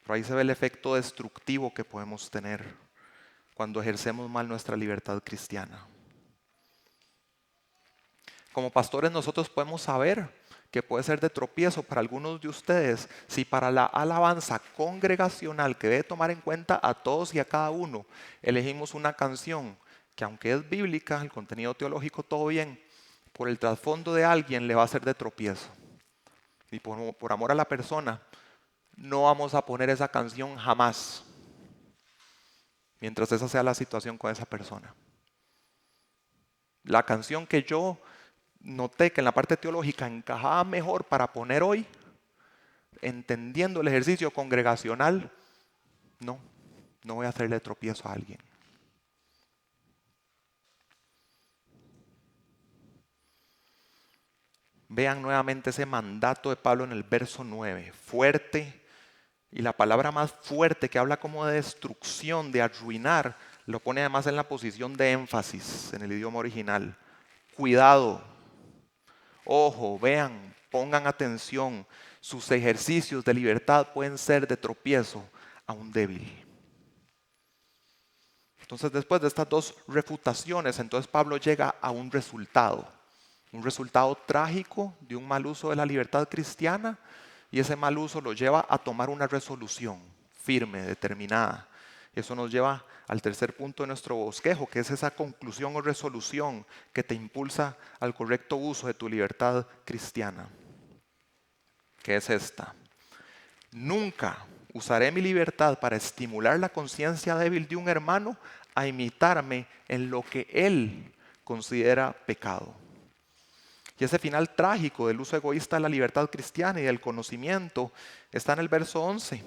Pero ahí se ve el efecto destructivo que podemos tener cuando ejercemos mal nuestra libertad cristiana. Como pastores nosotros podemos saber que puede ser de tropiezo para algunos de ustedes si para la alabanza congregacional que debe tomar en cuenta a todos y a cada uno elegimos una canción que, aunque es bíblica, el contenido teológico todo bien, por el trasfondo de alguien le va a ser de tropiezo. Y por amor a la persona no vamos a poner esa canción jamás, mientras esa sea la situación con esa persona. La canción que yo noté que en la parte teológica encajaba mejor para poner hoy, entendiendo el ejercicio congregacional, no voy a hacerle tropiezo a alguien. Vean nuevamente ese mandato de Pablo en el verso 9, fuerte, y la palabra más fuerte que habla como de destrucción, de arruinar, lo pone además en la posición de énfasis en el idioma original. Cuidado, ojo, vean, pongan atención, sus ejercicios de libertad pueden ser de tropiezo a un débil. Entonces, después de estas dos refutaciones, entonces Pablo llega a un resultado trágico de un mal uso de la libertad cristiana, y ese mal uso lo lleva a tomar una resolución firme, determinada. Eso nos lleva al tercer punto de nuestro bosquejo, que es esa conclusión o resolución que te impulsa al correcto uso de tu libertad cristiana, que es esta: nunca usaré mi libertad para estimular la conciencia débil de un hermano a imitarme en lo que él considera pecado. Y ese final trágico del uso egoísta de la libertad cristiana y del conocimiento está en el verso 11.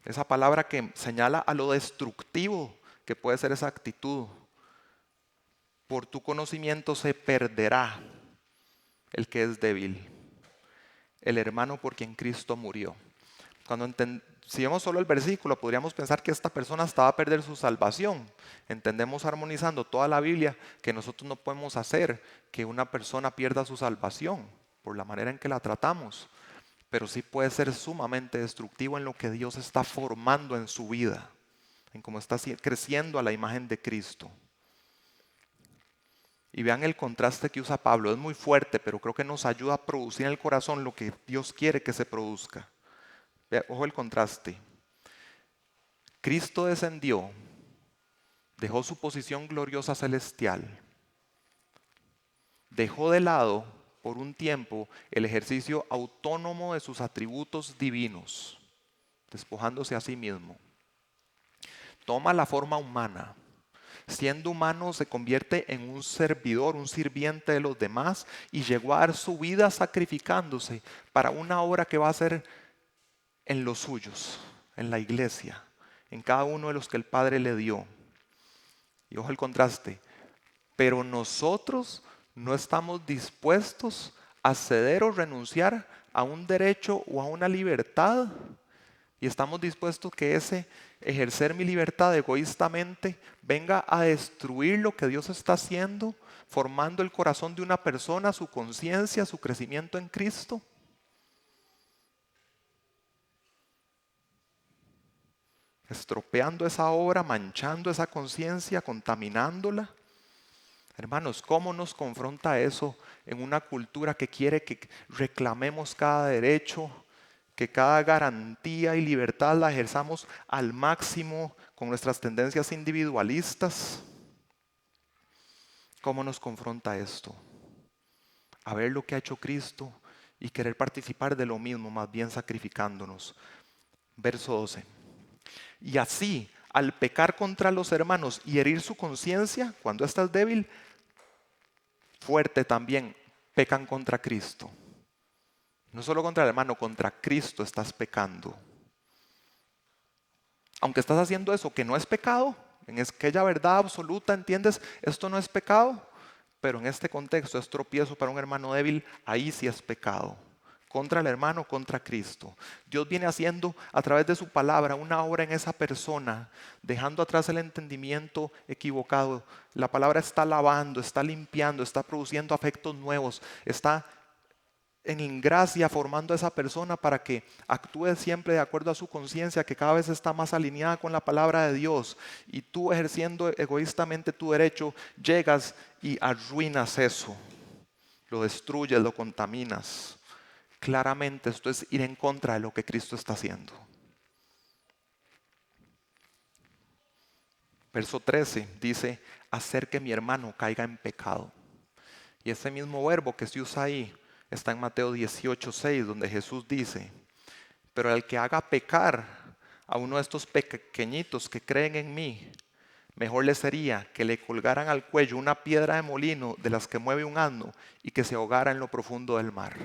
Esa palabra que señala a lo destructivo que puede ser esa actitud. Por tu conocimiento se perderá el que es débil, el hermano por quien Cristo murió. Si vemos solo el versículo, podríamos pensar que esta persona estaba a perder su salvación. Entendemos, armonizando toda la Biblia, que nosotros no podemos hacer que una persona pierda su salvación por la manera en que la tratamos, pero sí puede ser sumamente destructivo en lo que Dios está formando en su vida, en cómo está creciendo a la imagen de Cristo. Y vean el contraste que usa Pablo, es muy fuerte, pero creo que nos ayuda a producir en el corazón lo que Dios quiere que se produzca. Ojo el contraste. Cristo descendió, dejó su posición gloriosa celestial, dejó de lado por un tiempo el ejercicio autónomo de sus atributos divinos, despojándose a sí mismo. Toma la forma humana. Siendo humano se convierte en un servidor, un sirviente de los demás, y llegó a dar su vida sacrificándose para una obra que va a ser en los suyos, en la iglesia, en cada uno de los que el Padre le dio. Y ojo el contraste, pero nosotros no estamos dispuestos a ceder o renunciar a un derecho o a una libertad, y estamos dispuestos que ese ejercer mi libertad egoístamente venga a destruir lo que Dios está haciendo, formando el corazón de una persona, su conciencia, su crecimiento en Cristo. Estropeando esa obra, manchando esa conciencia, contaminándola. Hermanos, ¿cómo nos confronta eso en una cultura que quiere que reclamemos cada derecho, que cada garantía y libertad la ejerzamos al máximo con nuestras tendencias individualistas? ¿Cómo nos confronta esto? A ver lo que ha hecho Cristo y querer participar de lo mismo, más bien sacrificándonos. Verso 12. Y así, al pecar contra los hermanos y herir su conciencia, cuando ésta es débil, fuerte también, pecan contra Cristo. No solo contra el hermano, contra Cristo estás pecando. Aunque estás haciendo eso que no es pecado, en aquella verdad absoluta, ¿entiendes? Esto no es pecado. pero en este contexto es tropiezo para un hermano débil, ahí sí es pecado. Contra el hermano, contra Cristo. Dios viene haciendo a través de su palabra una obra en esa persona, dejando atrás el entendimiento equivocado. La palabra está lavando, está limpiando, está produciendo afectos nuevos, está en gracia formando a esa persona para que actúe siempre de acuerdo a su conciencia, que cada vez está más alineada con la palabra de Dios. Y tú, ejerciendo egoístamente tu derecho, llegas y arruinas eso, lo destruyes, lo contaminas. Claramente esto es ir en contra de lo que Cristo está haciendo. Verso 13 dice, hacer que mi hermano caiga en pecado. Y ese mismo verbo que se usa ahí está en Mateo 18:6, donde Jesús dice, pero al que haga pecar a uno de estos pequeñitos que creen en mí, mejor le sería que le colgaran al cuello una piedra de molino de las que mueve un asno y que se ahogara en lo profundo del mar.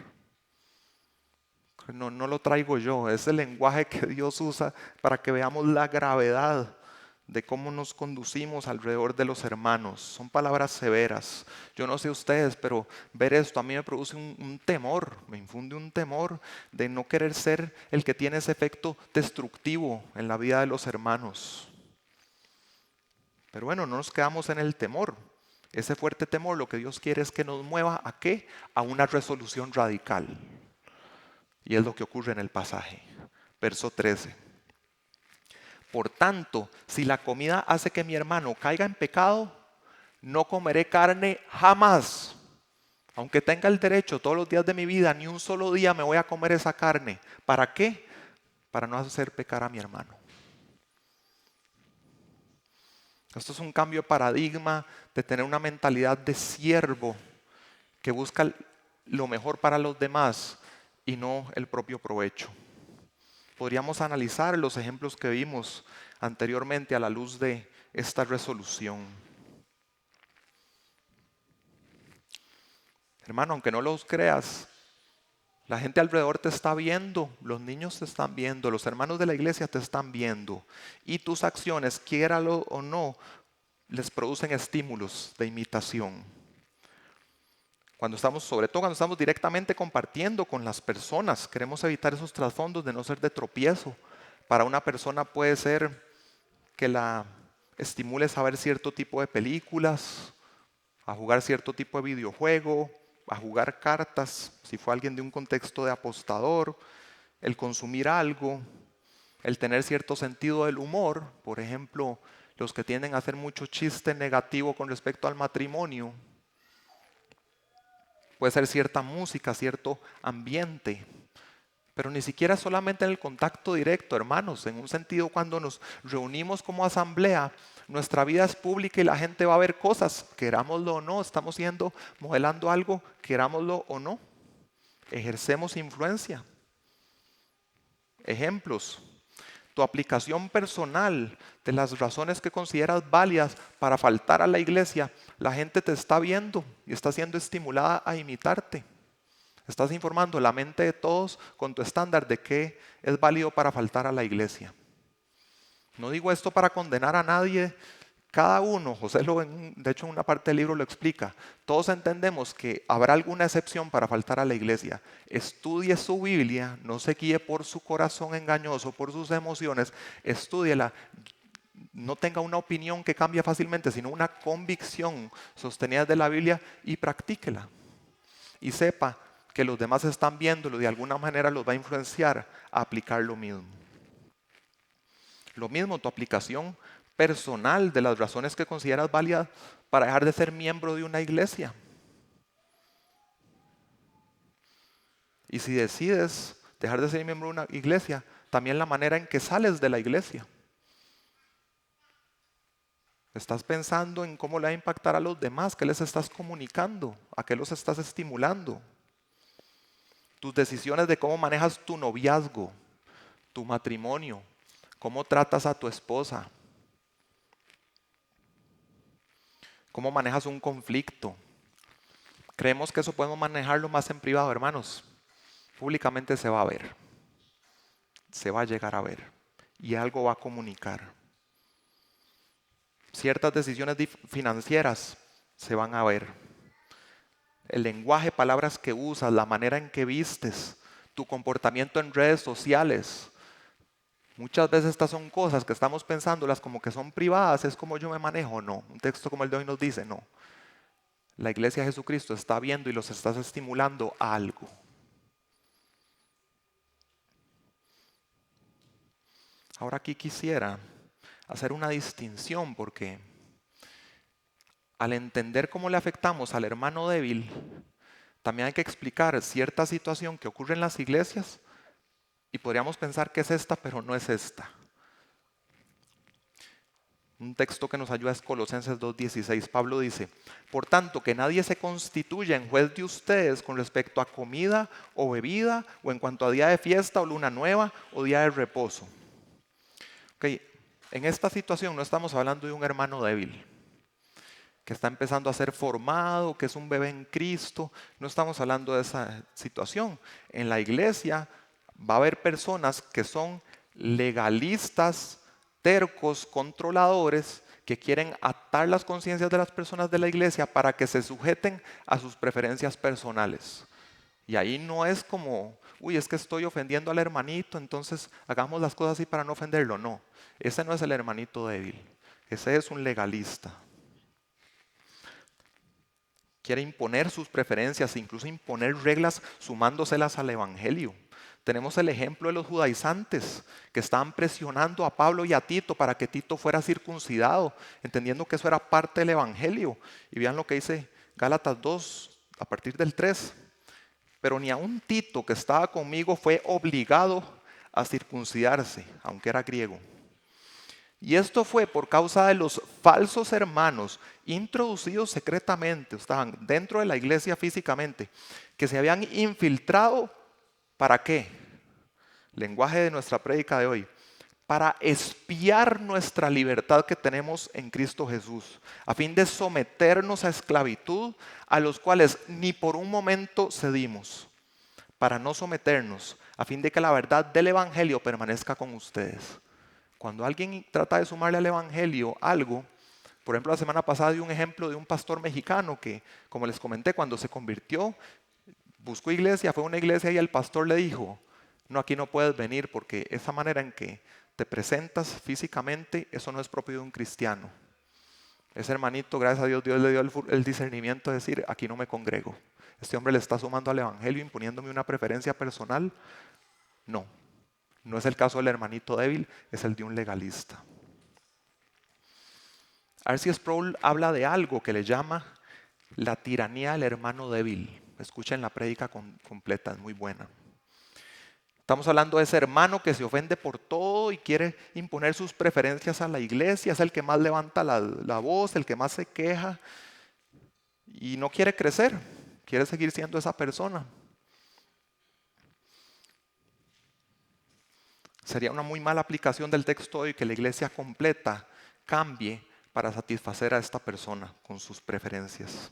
No lo traigo yo, es el lenguaje que Dios usa para que veamos la gravedad de cómo nos conducimos alrededor de los hermanos. Son palabras severas. Yo no sé ustedes, pero ver esto a mí me produce un temor, me infunde un temor de no querer ser el que tiene ese efecto destructivo en la vida de los hermanos. Pero bueno, no nos quedamos en el temor. Ese fuerte temor lo que Dios quiere es que nos mueva ¿a qué? A una resolución radical. Y es lo que ocurre en el pasaje. Verso 13. Por tanto, si la comida hace que mi hermano caiga en pecado, no comeré carne jamás. Aunque tenga el derecho todos los días de mi vida, ni un solo día me voy a comer esa carne. ¿Para qué? Para no hacer pecar a mi hermano. Esto es un cambio de paradigma de tener una mentalidad de siervo que busca lo mejor para los demás y no el propio provecho. Podríamos analizar los ejemplos que vimos anteriormente a la luz de esta resolución. Hermano, aunque no los creas, la gente alrededor te está viendo, los niños te están viendo, los hermanos de la iglesia te están viendo. Y tus acciones, quiéralo o no, les producen estímulos de imitación. Sobre todo cuando estamos directamente compartiendo con las personas, queremos evitar esos trasfondos de no ser de tropiezo. Para una persona puede ser que la estimules a ver cierto tipo de películas, a jugar cierto tipo de videojuego, a jugar cartas, si fue alguien de un contexto de apostador, el consumir algo, el tener cierto sentido del humor, por ejemplo, los que tienden a hacer mucho chiste negativo con respecto al matrimonio. Puede ser cierta música, cierto ambiente, pero ni siquiera solamente en el contacto directo, hermanos. En un sentido, cuando nos reunimos como asamblea, nuestra vida es pública y la gente va a ver cosas, querámoslo o no, estamos modelando algo, querámoslo o no. Ejercemos influencia. Ejemplos. Tu aplicación personal de las razones que consideras válidas para faltar a la iglesia, la gente te está viendo y está siendo estimulada a imitarte. Estás informando la mente de todos con tu estándar de qué es válido para faltar a la iglesia. No digo esto para condenar a nadie. Cada uno, de hecho en una parte del libro lo explica, todos entendemos que habrá alguna excepción para faltar a la iglesia. Estudie su Biblia, no se guíe por su corazón engañoso, por sus emociones, estúdiela. No tenga una opinión que cambie fácilmente, sino una convicción sostenida de la Biblia y practíquela. Y sepa que los demás están viéndolo, de alguna manera los va a influenciar a aplicar lo mismo. Lo mismo tu aplicación personal de las razones que consideras válidas para dejar de ser miembro de una iglesia. Y si decides dejar de ser miembro de una iglesia, también la manera en que sales de la iglesia. Estás pensando en cómo le va a impactar a los demás, qué les estás comunicando, a qué los estás estimulando. Tus decisiones de cómo manejas tu noviazgo, tu matrimonio, cómo tratas a tu esposa, cómo manejas un conflicto. Creemos que eso podemos manejarlo más en privado, hermanos. Públicamente se va a ver, se va a llegar a ver y algo va a comunicar. Ciertas decisiones financieras se van a ver. el lenguaje, palabras que usas, la manera en que vistes, tu comportamiento en redes sociales. Muchas veces estas son cosas que estamos pensándolas como que son privadas, es como yo me manejo, no. Un texto como el de hoy nos dice, no. La iglesia de Jesucristo está viendo y los estás estimulando a algo. Ahora aquí quisiera hacer una distinción porque al entender cómo le afectamos al hermano débil, también hay que explicar cierta situación que ocurre en las iglesias y podríamos pensar que es esta, pero no es esta. Un texto que nos ayuda es Colosenses 2:16. Pablo dice, por tanto, que nadie se constituya en juez de ustedes con respecto a comida o bebida, o en cuanto a día de fiesta o luna nueva o día de reposo. Okay. En esta situación no estamos hablando de un hermano débil que está empezando a ser formado, que es un bebé en Cristo. No estamos hablando de esa situación. En la iglesia va a haber personas que son legalistas, tercos, controladores, que quieren atar las conciencias de las personas de la iglesia para que se sujeten a sus preferencias personales. Y ahí no es como, uy, es que estoy ofendiendo al hermanito, entonces hagamos las cosas así para no ofenderlo. No, ese no es el hermanito débil, ese es un legalista. Quiere imponer sus preferencias, incluso imponer reglas sumándoselas al evangelio. Tenemos el ejemplo de los judaizantes que estaban presionando a Pablo y a Tito para que Tito fuera circuncidado, entendiendo que eso era parte del evangelio. Y vean lo que dice Gálatas 2, a partir del 3. Pero ni aun Tito, que estaba conmigo, fue obligado a circuncidarse, aunque era griego. Y esto fue por causa de los falsos hermanos introducidos secretamente, estaban dentro de la iglesia físicamente, que se habían infiltrado. ¿Para qué? Lenguaje de nuestra prédica de hoy. Para espiar nuestra libertad que tenemos en Cristo Jesús, a fin de someternos a esclavitud, a los cuales ni por un momento cedimos, para no someternos, a fin de que la verdad del Evangelio permanezca con ustedes. Cuando alguien trata de sumarle al Evangelio algo, por ejemplo, la semana pasada di un ejemplo de un pastor mexicano que, como les comenté, cuando se convirtió, buscó iglesia, fue a una iglesia y el pastor le dijo, no, aquí no puedes venir porque esa manera en que te presentas físicamente, eso no es propio de un cristiano. Ese hermanito, gracias a Dios, Dios le dio el discernimiento de decir, aquí no me congrego. Este hombre le está sumando al Evangelio, imponiéndome una preferencia personal. No, no es el caso del hermanito débil, es el de un legalista. R.C. Sproul habla de algo que le llama la tiranía del hermano débil. Escuchen la prédica completa, es muy buena. Estamos hablando de ese hermano que se ofende por todo y quiere imponer sus preferencias a la iglesia, es el que más levanta la voz, el que más se queja y no quiere crecer, quiere seguir siendo esa persona. Sería una muy mala aplicación del texto hoy que la iglesia completa cambie para satisfacer a esta persona con sus preferencias.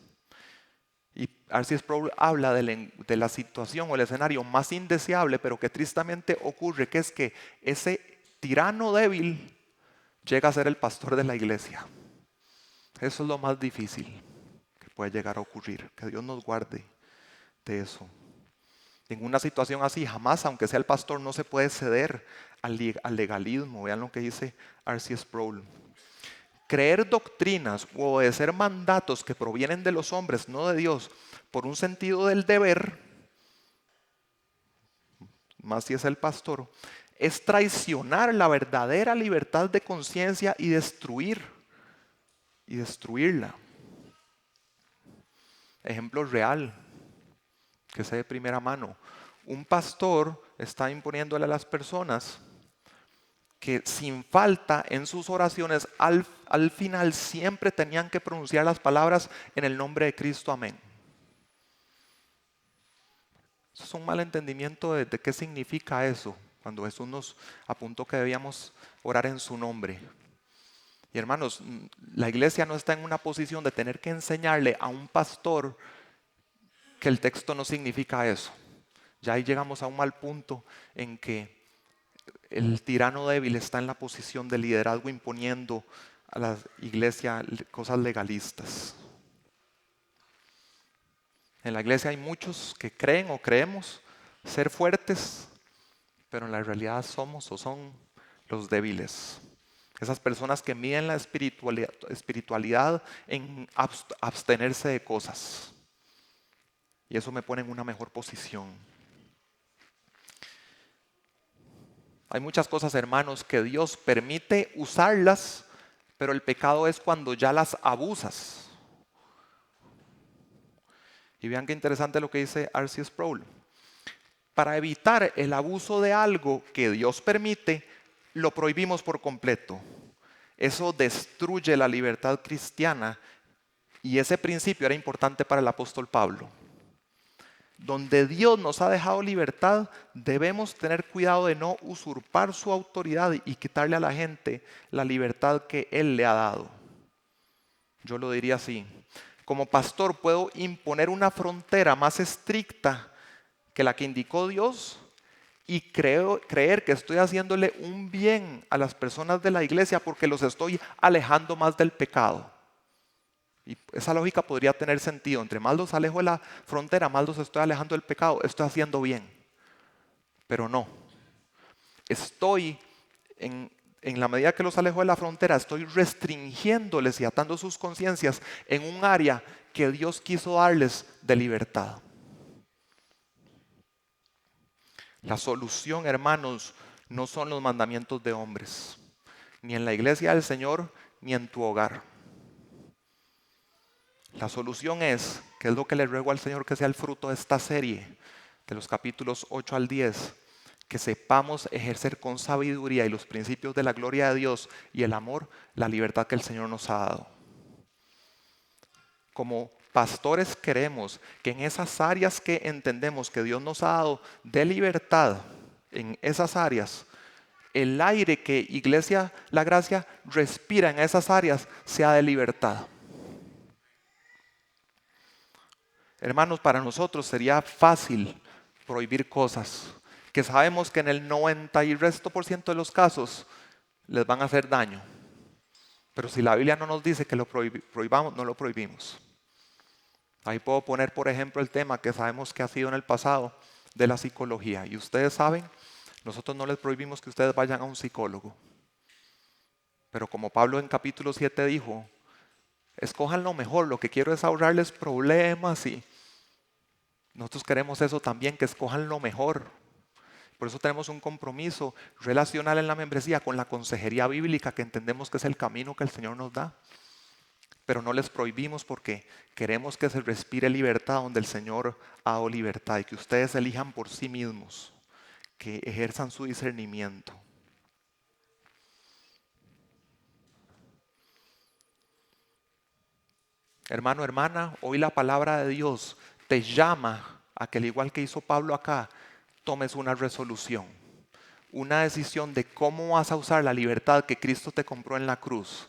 Y R.C. Sproul habla de la situación o el escenario más indeseable, pero que tristemente ocurre, que es que ese tirano débil llega a ser el pastor de la iglesia. Eso es lo más difícil que puede llegar a ocurrir. Que Dios nos guarde de eso. En una situación así, jamás, aunque sea el pastor, no se puede ceder al legalismo. Vean lo que dice R.C. Sproul. Creer doctrinas o obedecer mandatos que provienen de los hombres, no de Dios, por un sentido del deber, más si es el pastor, es traicionar la verdadera libertad de conciencia y destruirla. Ejemplo real, que sé de primera mano. Un pastor está imponiéndole a las personas que sin falta en sus oraciones al final siempre tenían que pronunciar las palabras en el nombre de Cristo, amén. Eso es un mal entendimiento de qué significa eso, cuando Jesús nos apuntó que debíamos orar en su nombre. Y hermanos, la iglesia no está en una posición de tener que enseñarle a un pastor que el texto no significa eso. Ya ahí llegamos a un mal punto en que el tirano débil está en la posición de liderazgo imponiendo a la iglesia cosas legalistas. En la iglesia hay muchos que creen o creemos ser fuertes, pero en la realidad somos o son los débiles. Esas personas que miden la espiritualidad en abstenerse de cosas. Y eso me pone en una mejor posición. Hay muchas cosas, hermanos, que Dios permite usarlas, pero el pecado es cuando ya las abusas. Y vean qué interesante lo que dice R.C. Sproul. Para evitar el abuso de algo que Dios permite, lo prohibimos por completo. Eso destruye la libertad cristiana y ese principio era importante para el apóstol Pablo. Donde Dios nos ha dejado libertad, debemos tener cuidado de no usurpar su autoridad y quitarle a la gente la libertad que Él le ha dado. Yo lo diría así. Como pastor puedo imponer una frontera más estricta que la que indicó Dios y creer que estoy haciéndole un bien a las personas de la iglesia porque los estoy alejando más del pecado. Y esa lógica podría tener sentido. Entre más los alejo de la frontera, más los estoy alejando del pecado. Estoy haciendo bien. Pero no. Estoy, en la medida que los alejo de la frontera, estoy restringiéndoles y atando sus conciencias en un área que Dios quiso darles de libertad. La solución, hermanos, no son los mandamientos de hombres. Ni en la iglesia del Señor, ni en tu hogar. La solución es, que es lo que le ruego al Señor que sea el fruto de esta serie, de los capítulos 8 al 10, que sepamos ejercer con sabiduría y los principios de la gloria de Dios y el amor, la libertad que el Señor nos ha dado. Como pastores queremos que en esas áreas que entendemos que Dios nos ha dado de libertad, en esas áreas, el aire que Iglesia La Gracia respira en esas áreas sea de libertad. Hermanos, para nosotros sería fácil prohibir cosas que sabemos que en el 90% y resto de los casos les van a hacer daño. Pero si la Biblia no nos dice que lo prohibamos, no lo prohibimos. Ahí puedo poner, por ejemplo, el tema que sabemos que ha sido en el pasado de la psicología. Y ustedes saben, nosotros no les prohibimos que ustedes vayan a un psicólogo. Pero como Pablo en capítulo 7 dijo, escojan lo mejor, lo que quiero es ahorrarles problemas y nosotros queremos eso también, que escojan lo mejor. Por eso tenemos un compromiso relacional en la membresía con la consejería bíblica que entendemos que es el camino que el Señor nos da. Pero no les prohibimos porque queremos que se respire libertad donde el Señor ha dado libertad y que ustedes elijan por sí mismos, que ejerzan su discernimiento. Hermano, hermana, hoy la palabra de Dios te llama a que al igual que hizo Pablo acá, tomes una resolución, una decisión de cómo vas a usar la libertad que Cristo te compró en la cruz.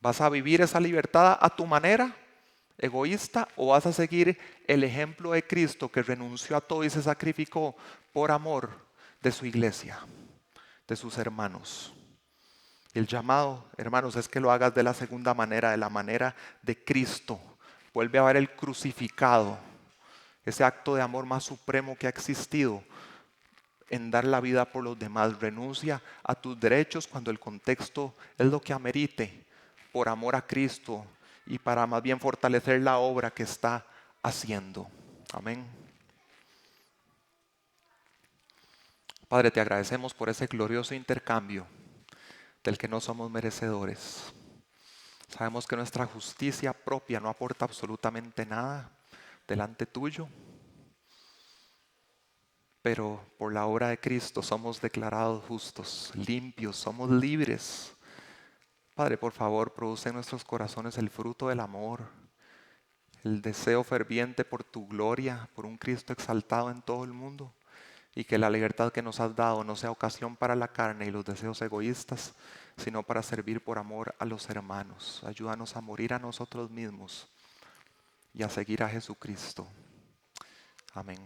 ¿Vas a vivir esa libertad a tu manera, egoísta, o vas a seguir el ejemplo de Cristo que renunció a todo y se sacrificó por amor de su iglesia, de sus hermanos? El llamado, hermanos, es que lo hagas de la segunda manera, de la manera de Cristo. Vuelve a ver el crucificado, ese acto de amor más supremo que ha existido en dar la vida por los demás. Renuncia a tus derechos cuando el contexto es lo que amerite, por amor a Cristo y para más bien fortalecer la obra que está haciendo. Amén. Padre, te agradecemos por ese glorioso intercambio del que no somos merecedores. Sabemos que nuestra justicia propia no aporta absolutamente nada delante tuyo, pero por la obra de Cristo somos declarados justos, limpios, somos libres. Padre, por favor, produce en nuestros corazones el fruto del amor, el deseo ferviente por tu gloria, por un Cristo exaltado en todo el mundo, y que la libertad que nos has dado no sea ocasión para la carne y los deseos egoístas, sino para servir por amor a los hermanos. Ayúdanos a morir a nosotros mismos y a seguir a Jesucristo. Amén.